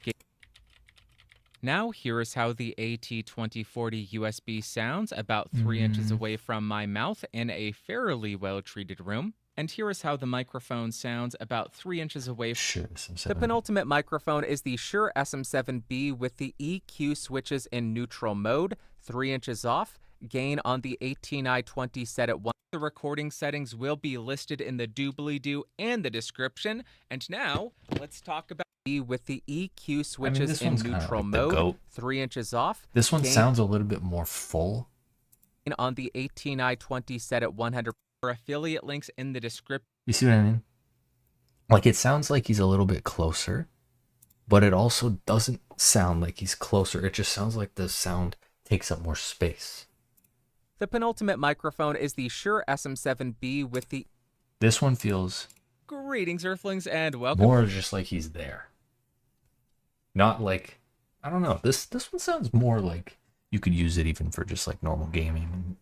Now here is how the AT2040 USB sounds about 3 inches away from my mouth in a fairly well-treated room. And here is how the microphone sounds about 3 inches away Sure, some The penultimate microphone is the Shure SM7B with the EQ switches in neutral mode, 3 inches off, gain on the 18i20 set at 1. The recording settings will be listed in the doobly-doo and the description. And now, let's talk about with the EQ switches this in one's kinda neutral like the mode, GOAT. 3 inches off. This one gain- sounds a little bit more full. on the 18i20 set at 100. Affiliate links in the description. You see what I mean? Like, it sounds like he's a little bit closer, but it also doesn't sound like he's closer. It just sounds like the sound takes up more space. The penultimate microphone is the Shure SM7B with the... This one feels Greetings, Earthlings, and welcome. more just like he's there. Not like, I don't know. This one sounds more like you could use it even for just like normal gaming and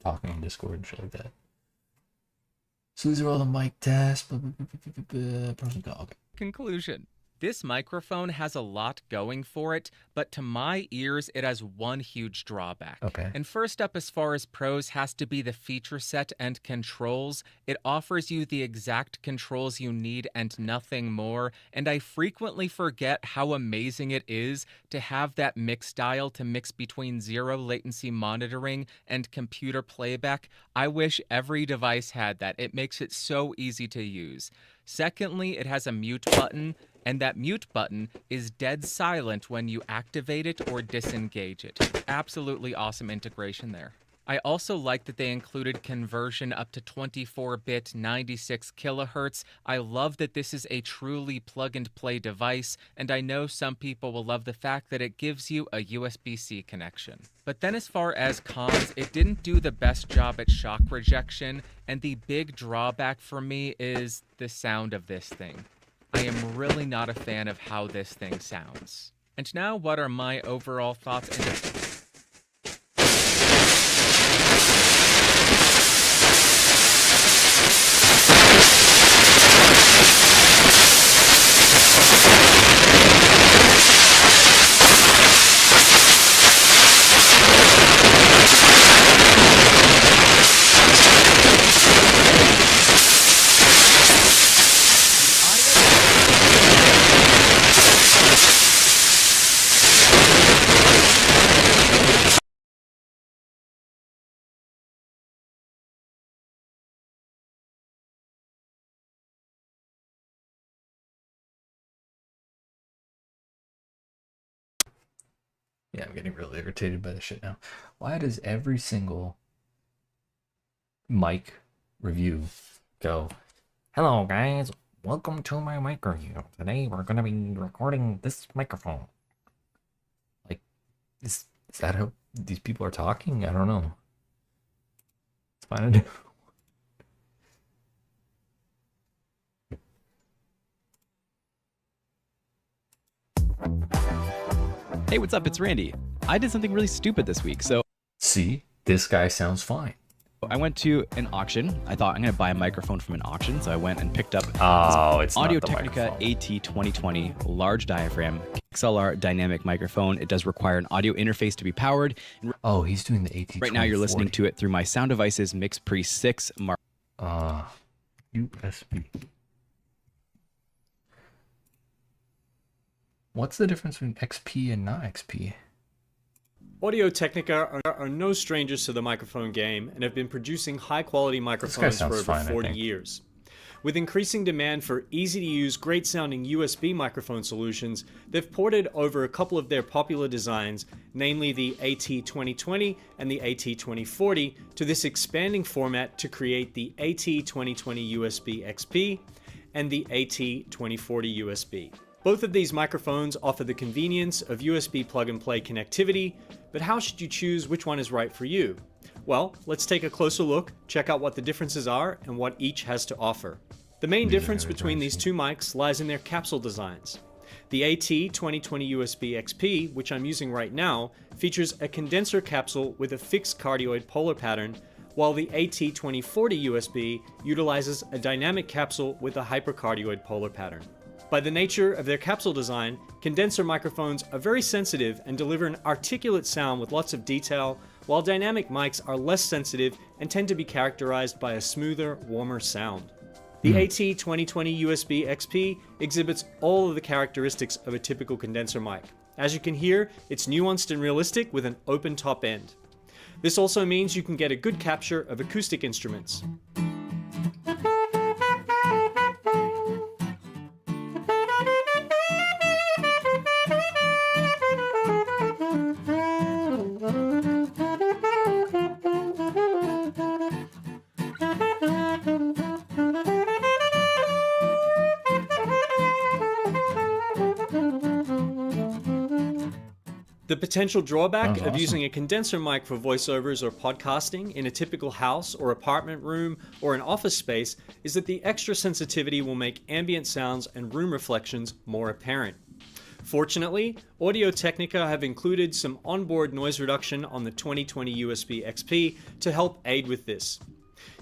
talking on Discord and shit like that. So these are all the mic tests. Okay. Conclusion. This microphone has a lot going for it, but to my ears, it has one huge drawback. Okay. And first up, as far as pros, has to be the feature set and controls. It offers you the exact controls you need and nothing more, and I frequently forget how amazing it is to have that mix dial to mix between zero latency monitoring and computer playback. I wish every device had that. It makes it so easy to use. Secondly, it has a mute button, and that mute button is dead silent when you activate it or disengage it. Absolutely awesome integration there. I also like that they included conversion up to 24-bit 96 kilohertz. I love that this is a truly plug-and-play device, and I know some people will love the fact that it gives you a USB-C connection. But then as far as cons, it didn't do the best job at shock rejection, and the big drawback for me is the sound of this thing. I am really not a fan of how this thing sounds. And now, what are my overall thoughts? Yeah, I'm getting really irritated by this shit now. Why does every single mic review go, "Hello guys, welcome to my mic review. Today we're going to be recording this microphone." Like, is that how these people are talking? I don't know. It's fine to do. Hey, what's up? It's Randy. I did something really stupid this week. So See, this guy sounds fine. I went to an auction. I thought I'm going to buy a microphone from an auction. So I went and picked up Oh, it's Audio not the Technica microphone. AT2020 large diaphragm XLR dynamic microphone. It does require an audio interface to be powered. And Oh, he's doing the AT2040. right now you're listening to it through my Sound Devices Mix Pre 6 Mark. USB. What's the difference between XP and not XP? Audio Technica are no strangers to the microphone game and have been producing high-quality microphones for sounds over fine, I 40 think. years. With increasing demand for easy-to-use, great-sounding USB microphone solutions, they've ported over a couple of their popular designs, namely the AT2020 and the AT2040, to this expanding format to create the AT2020 USB XP and the AT2040 USB. Both of these microphones offer the convenience of USB plug-and-play connectivity, but how should you choose which one is right for you? Well, let's take a closer look, check out what the differences are, and what each has to offer. The main difference between these two mics lies in their capsule designs. The AT2020 USB XP, which I'm using right now, features a condenser capsule with a fixed cardioid polar pattern, while the AT2040 USB utilizes a dynamic capsule with a hypercardioid polar pattern. By the nature of their capsule design, condenser microphones are very sensitive and deliver an articulate sound with lots of detail, while dynamic mics are less sensitive and tend to be characterized by a smoother, warmer sound. The AT2020 USB XP exhibits all of the characteristics of a typical condenser mic. As you can hear, it's nuanced and realistic with an open top end. This also means you can get a good capture of acoustic instruments. The potential drawback Sounds of awesome. using a condenser mic for voiceovers or podcasting in a typical house or apartment room or an office space is that the extra sensitivity will make ambient sounds and room reflections more apparent. Fortunately, Audio-Technica have included some onboard noise reduction on the 2020 USB XP to help aid with this.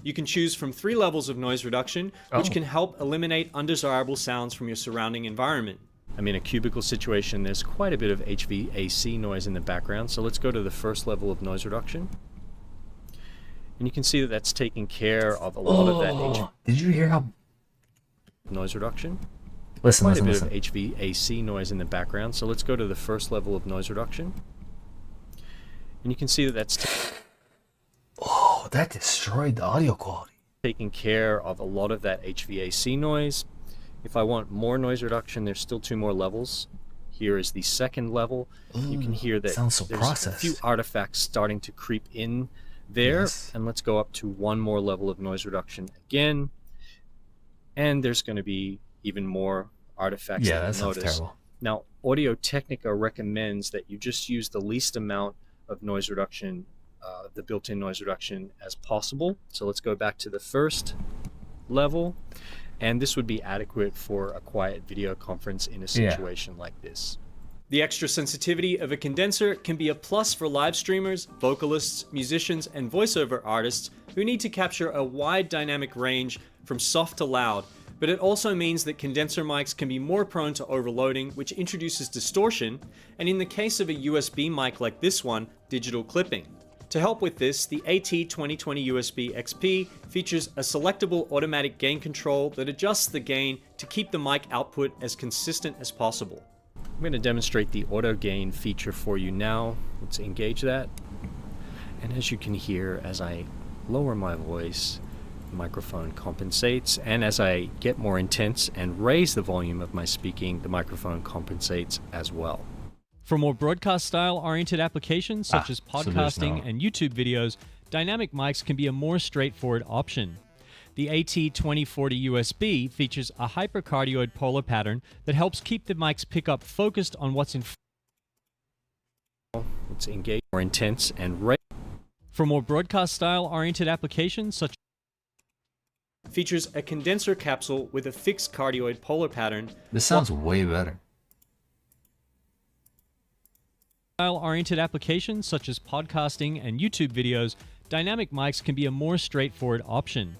You can choose from 3 levels of noise reduction, which can help eliminate undesirable sounds from your surrounding environment. I'm in a cubicle situation. There's quite a bit of HVAC noise in the background, so let's go to the first level of noise reduction. And you can see that that's taking care of a lot of that Did you hear how? noise reduction. Listen, Quite listen, a bit listen. of HVAC noise in the background, so let's go to the first level of noise reduction. And you can see that that's Oh, that destroyed the audio quality. taking care of a lot of that HVAC noise. If I want more noise reduction, there's still 2 more levels. Here is the second level. You can hear that sounds so there's processed. a few artifacts starting to creep in there. Yes. And let's go up to 1 more level of noise reduction again. And there's going to be even more artifacts Yeah, that that you'll sounds notice. terrible. Now, Audio-Technica recommends that you just use the least amount of noise reduction, the built-in noise reduction as possible. So let's go back to the first level. And this would be adequate for a quiet video conference in a situation like this. The extra sensitivity of a condenser can be a plus for live streamers, vocalists, musicians, and voiceover artists who need to capture a wide dynamic range from soft to loud, but it also means that condenser mics can be more prone to overloading, which introduces distortion, and in the case of a USB mic like this one, digital clipping. To help with this, the AT2020 USB XP features a selectable automatic gain control that adjusts the gain to keep the mic output as consistent as possible. I'm going to demonstrate the auto gain feature for you now. Let's engage that. And as you can hear, as I lower my voice, the microphone compensates, and as I get more intense and raise the volume of my speaking, the microphone compensates as well. For more broadcast-style oriented applications such as so there's podcasting no- and YouTube videos, dynamic mics can be a more straightforward option. The AT2040 USB features a hypercardioid polar pattern that helps keep the mic's pickup focused on what's in front. Let's engage more intense and for more broadcast-style oriented applications such features a condenser capsule with a fixed cardioid polar pattern. This sounds way better. Oriented applications such as podcasting and YouTube videos, dynamic mics can be a more straightforward option.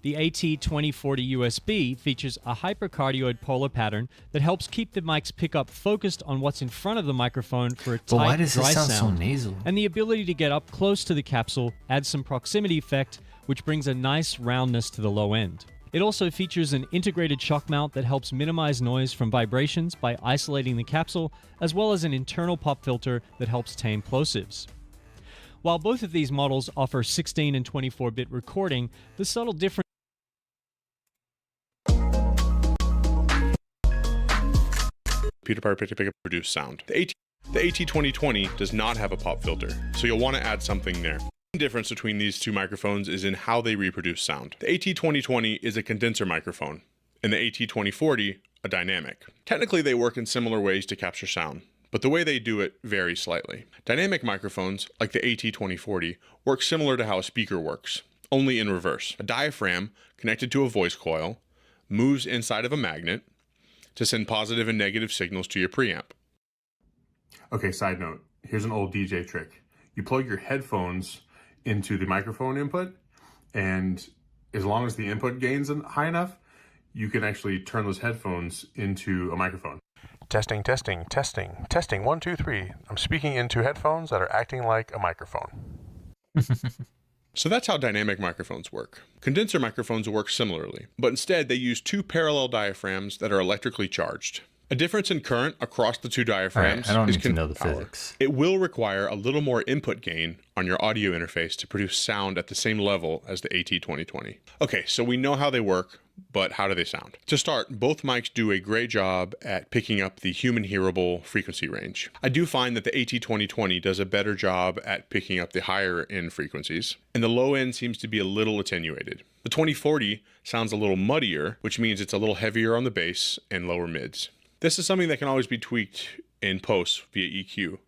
The AT2040 USB features a hypercardioid polar pattern that helps keep the mic's pickup focused on what's in front of the microphone for a But why tight, does dry this sound so sound. nasal? And the ability to get up close to the capsule adds some proximity effect, which brings a nice roundness to the low end. It also features an integrated shock mount that helps minimize noise from vibrations by isolating the capsule, as well as an internal pop filter that helps tame plosives. While both of these models offer 16 and 24-bit recording, the subtle difference Peter pick up produce sound. The AT2020 does not have a pop filter, so you'll want to add something there. The difference between these two microphones is in how they reproduce sound. The AT2020 is a condenser microphone, and the AT2040 a dynamic. Technically, they work in similar ways to capture sound, but the way they do it varies slightly. Dynamic microphones, like the AT2040, work similar to how a speaker works, only in reverse. A diaphragm connected to a voice coil moves inside of a magnet to send positive and negative signals to your preamp. Okay, side note, here's an old DJ trick. You plug your headphones into the microphone input, and as long as the input gain's high enough, you can actually turn those headphones into a microphone. Testing, testing, testing, testing, 1, 2, 3. I'm speaking into headphones that are acting like a microphone. So that's how dynamic microphones work. Condenser microphones work similarly, but instead they use two parallel diaphragms that are electrically charged. A difference in current across the two diaphragms I don't is need to know the power. physics. It will require a little more input gain on your audio interface to produce sound at the same level as the AT2020. Okay, so we know how they work, but how do they sound? To start, both mics do a great job at picking up the human hearable frequency range. I do find that the AT2020 does a better job at picking up the higher end frequencies, and the low end seems to be a little attenuated. The 2040 sounds a little muddier, which means it's a little heavier on the bass and lower mids. This is something that can always be tweaked in post via EQ,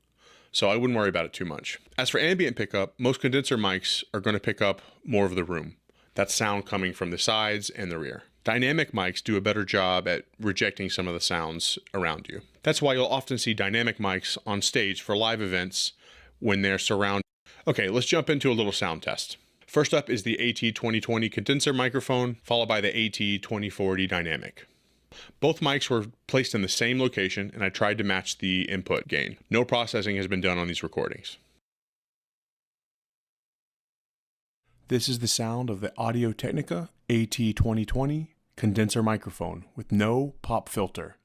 so I wouldn't worry about it too much. As for ambient pickup, most condenser mics are going to pick up more of the room. That's sound coming from the sides and the rear. Dynamic mics do a better job at rejecting some of the sounds around you. That's why you'll often see dynamic mics on stage for live events when they're surrounded. Okay, let's jump into a little sound test. First up is the AT2020 condenser microphone, followed by the AT2040 dynamic. Both mics were placed in the same location, and I tried to match the input gain. No processing has been done on these recordings. This is the sound of the Audio-Technica AT2020 condenser microphone with no pop filter.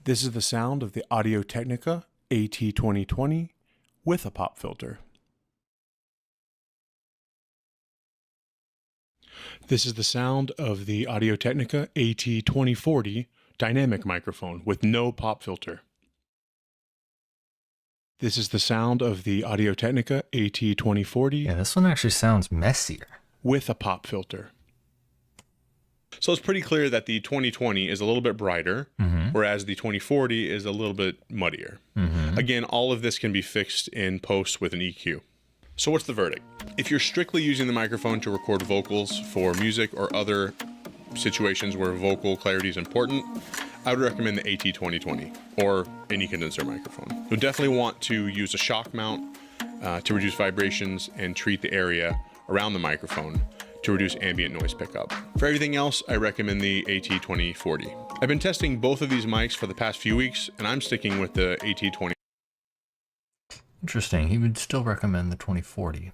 This is the sound of the Audio-Technica AT2020 with a pop filter. This is the sound of the Audio-Technica AT2040 dynamic microphone with no pop filter. This is the sound of the Audio-Technica AT2040 Yeah, this one actually sounds messier. with a pop filter. So it's pretty clear that the 2020 is a little bit brighter, whereas the 2040 is a little bit muddier. Again, all of this can be fixed in post with an EQ. So what's the verdict? If you're strictly using the microphone to record vocals for music or other situations where vocal clarity is important, I would recommend the AT2020 or any condenser microphone. You'll definitely want to use a shock mount to reduce vibrations and treat the area around the microphone to reduce ambient noise pickup. For everything else, I recommend the AT2040. I've been testing both of these mics for the past few weeks, and I'm sticking with the AT20. Interesting. He would still recommend the 2040.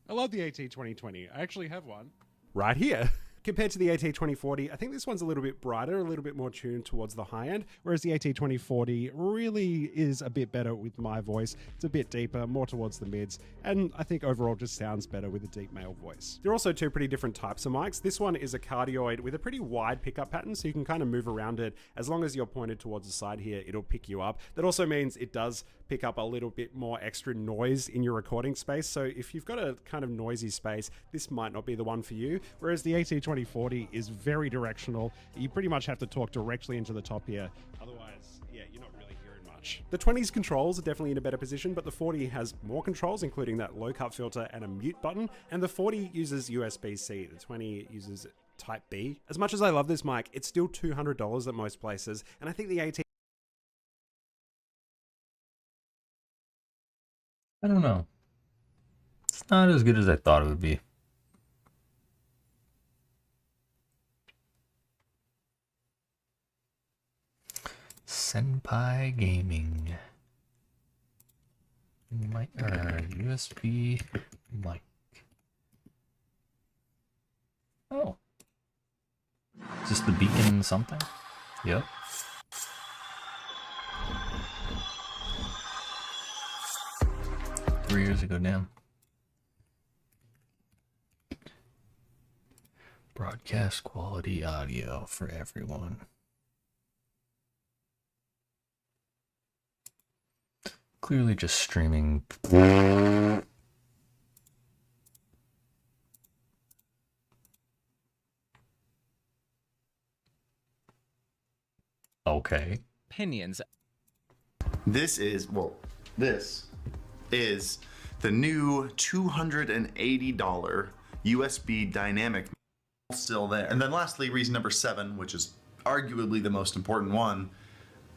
I love the AT2020. I actually have one right here. Compared to the AT2040, I think this one's a little bit brighter, a little bit more tuned towards the high end, whereas the AT2040 really is a bit better with my voice. It's a bit deeper, more towards the mids, and I think overall just sounds better with a deep male voice. There are also two pretty different types of mics. This one is a cardioid with a pretty wide pickup pattern, so you can kind of move around it. As long as you're pointed towards the side here, it'll pick you up. That also means it does pick up a little bit more extra noise in your recording space, so if you've got a kind of noisy space, this might not be the one for you, whereas the AT2040 is very directional. You pretty much have to talk directly into the top here, otherwise, yeah, you're not really hearing much. The 20's controls are definitely in a better position, but the 40 has more controls, including that low cut filter and a mute button, and the 40 uses USB-C. The 20 uses Type B. As much as I love this mic, it's still $200 at most places, and I think the AT... I don't know. It's not as good as I thought it would be. Senpai Gaming. Mic, USB mic. Oh. Is this the beacon something? Yep. Three years ago, damn. Broadcast quality audio for everyone. Clearly just streaming. Okay. Opinions. This is the new $280 USB dynamic, still there. And then lastly, reason number 7, which is arguably the most important one,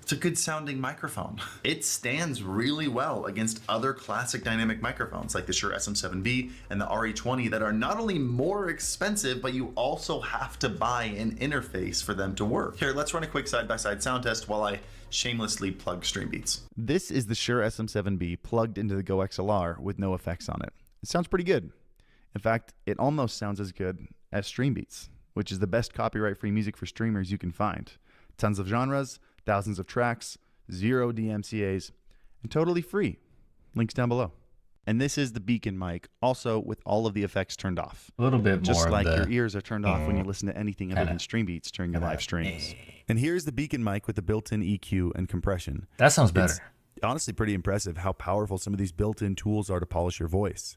it's a good sounding microphone. It stands really well against other classic dynamic microphones like the Shure SM7B and the RE20 that are not only more expensive, but you also have to buy an interface for them to work. Here, let's run a quick side-by-side sound test while I shamelessly plug StreamBeats. This is the Shure SM7B plugged into the Go XLR with no effects on it. It sounds pretty good. In fact, it almost sounds as good as StreamBeats, which is the best copyright-free music for streamers you can find. Tons of genres, thousands of tracks, 0 DMCAs, and totally free. Links down below. And this is the Beacon mic, also with all of the effects turned off. A little bit just more like of the, your ears are turned off when you listen to anything other than StreamBeats during your live streams. And here's the Beacon mic with the built-in EQ and compression. That sounds better. It's honestly pretty impressive how powerful some of these built-in tools are to polish your voice.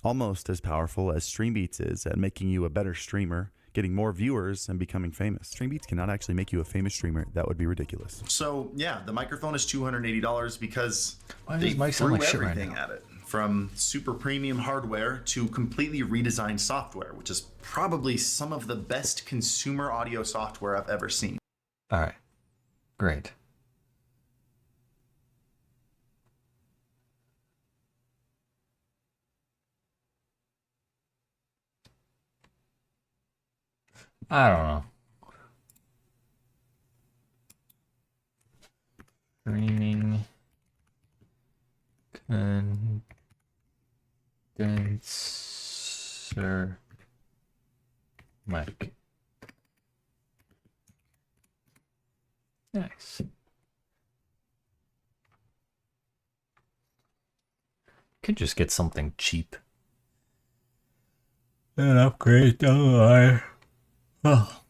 Almost as powerful as StreamBeats is at making you a better streamer, getting more viewers and becoming famous. StreamBeats cannot actually make you a famous streamer. That would be ridiculous. So yeah, the microphone is $280 because they Mike sound threw like shit right everything now? at it. From super premium hardware to completely redesigned software, which is probably some of the best consumer audio software I've ever seen. All right. Great. I don't know. Streaming condenser mic. Nice. Could just get something cheap. An upgrade, don't lie. Oh.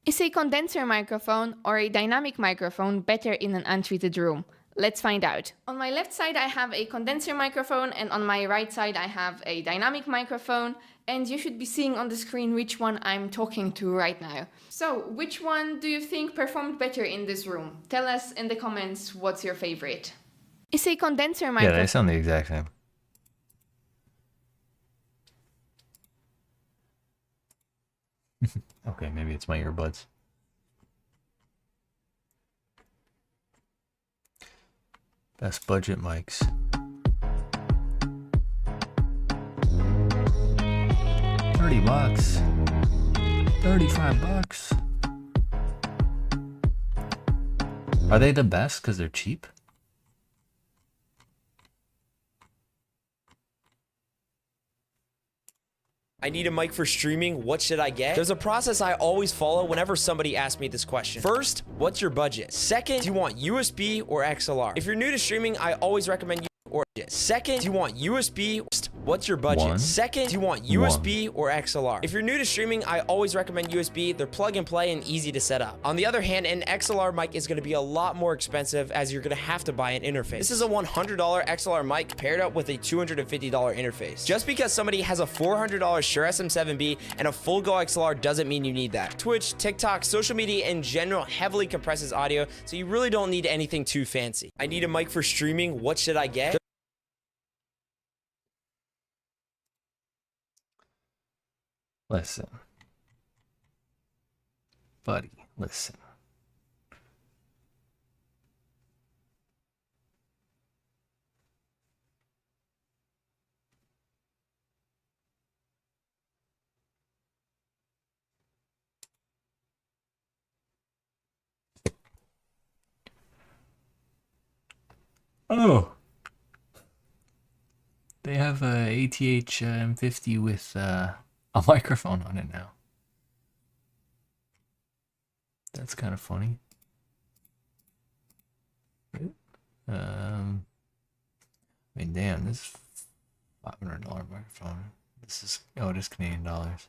Is a condenser microphone or a dynamic microphone better in an untreated room? Let's find out. On my left side I have a condenser microphone and on my right side I have a dynamic microphone, and you should be seeing on the screen which one I'm talking to right now. So, which one do you think performed better in this room? Tell us in the comments what's your favorite. Is a condenser Yeah, microphone... they sound the exact same. Okay, maybe it's my earbuds. Best budget mics. $30. 35 bucks. Are they the best because they're cheap? I need a mic for streaming. What should I get? There's a process I always follow whenever somebody asks me this question. First, what's your budget? Second, do you want USB or XLR? If you're new to streaming, I always recommend or second, do you want USB? What's your budget? One. Second, do you want USB or XLR? If you're new to streaming, I always recommend USB. They're plug and play and easy to set up. On the other hand, an XLR mic is going to be a lot more expensive as you're going to have to buy an interface. This is a $100 XLR mic paired up with a $250 interface. Just because somebody has a $400 Shure SM7B and a full Go XLR doesn't mean you need that. Twitch, TikTok, social media in general heavily compresses audio, so you really don't need anything too fancy. I need a mic for streaming. What should I get? Listen. Buddy, listen. Oh. They have a ATH M50 with a microphone on it now. That's kind of funny. I mean, damn, this is $500 microphone. This is, oh, it is Canadian dollars.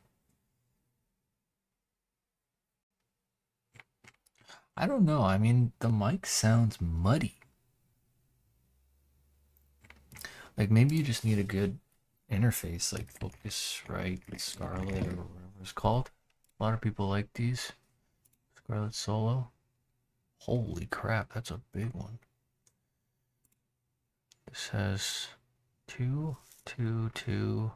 I don't know. I mean, the mic sounds muddy. Like, maybe you just need a good interface, like Focusrite, Scarlett, or whatever it's called. A lot of people like these. Scarlett Solo. Holy crap, that's a big one. This has 2, 2, 2.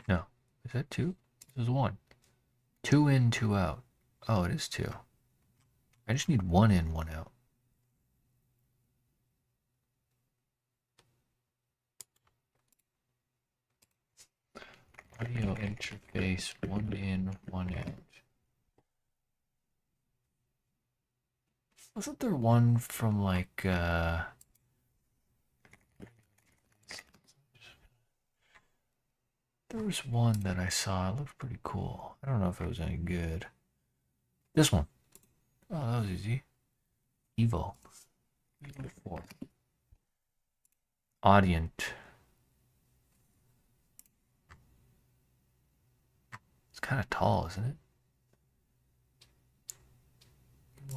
No, is that 2? This is 1. 2 in, 2 out. Oh, it is 2. I just need 1 in, 1 out. Audio interface, 1 in, 1 out. Wasn't there one from like there was one that I saw, it looked pretty cool. I don't know if it was any good. This one. Oh, that was easy. Evo 4. Audient. It's kind of tall, isn't it?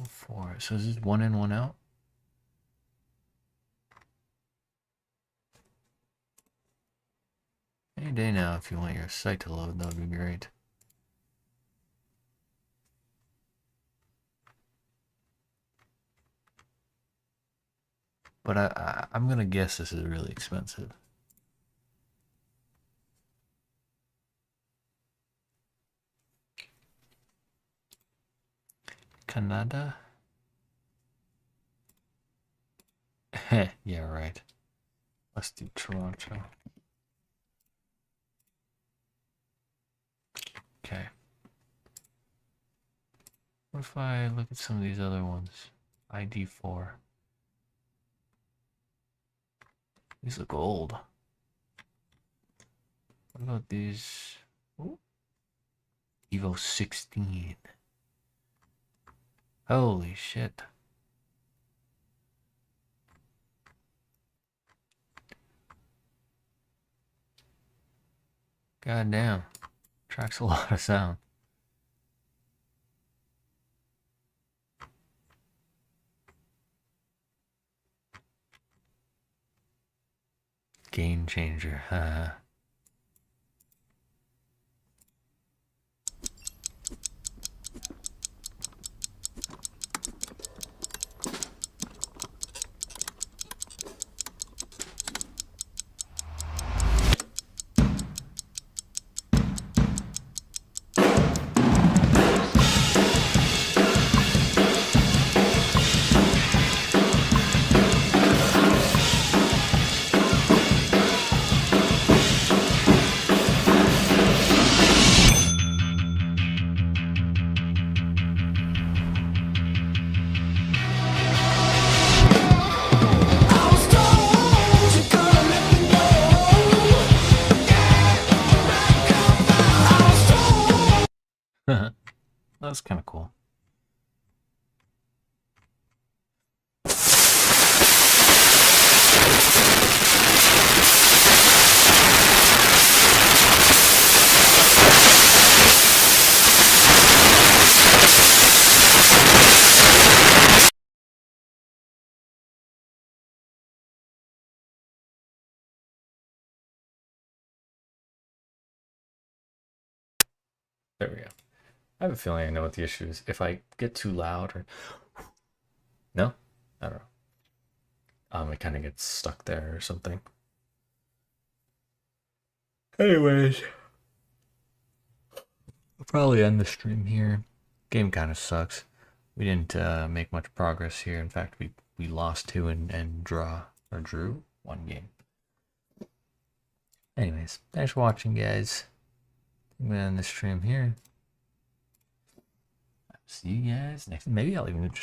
4. So is this 1 in, 1 out? Any day now, if you want your site to load, that would be great. But I'm gonna guess this is really expensive. Canada? Yeah, right. Let's do Toronto. Okay. What if I look at some of these other ones? ID4. These look old. What about these? Ooh. Evo 16. Holy shit. God damn. Tracks a lot of sound. Game changer, haha. That's kind of cool. There we go. I have a feeling I know what the issue is. If I get too loud or... No? I don't know. It kind of gets stuck there or something. Anyways. I'll probably end the stream here. Game kind of sucks. We didn't make much progress here. In fact, we lost 2 and drew 1 game. Anyways, thanks for watching, guys. I'm gonna end the stream here. See you guys next. Maybe I'll even just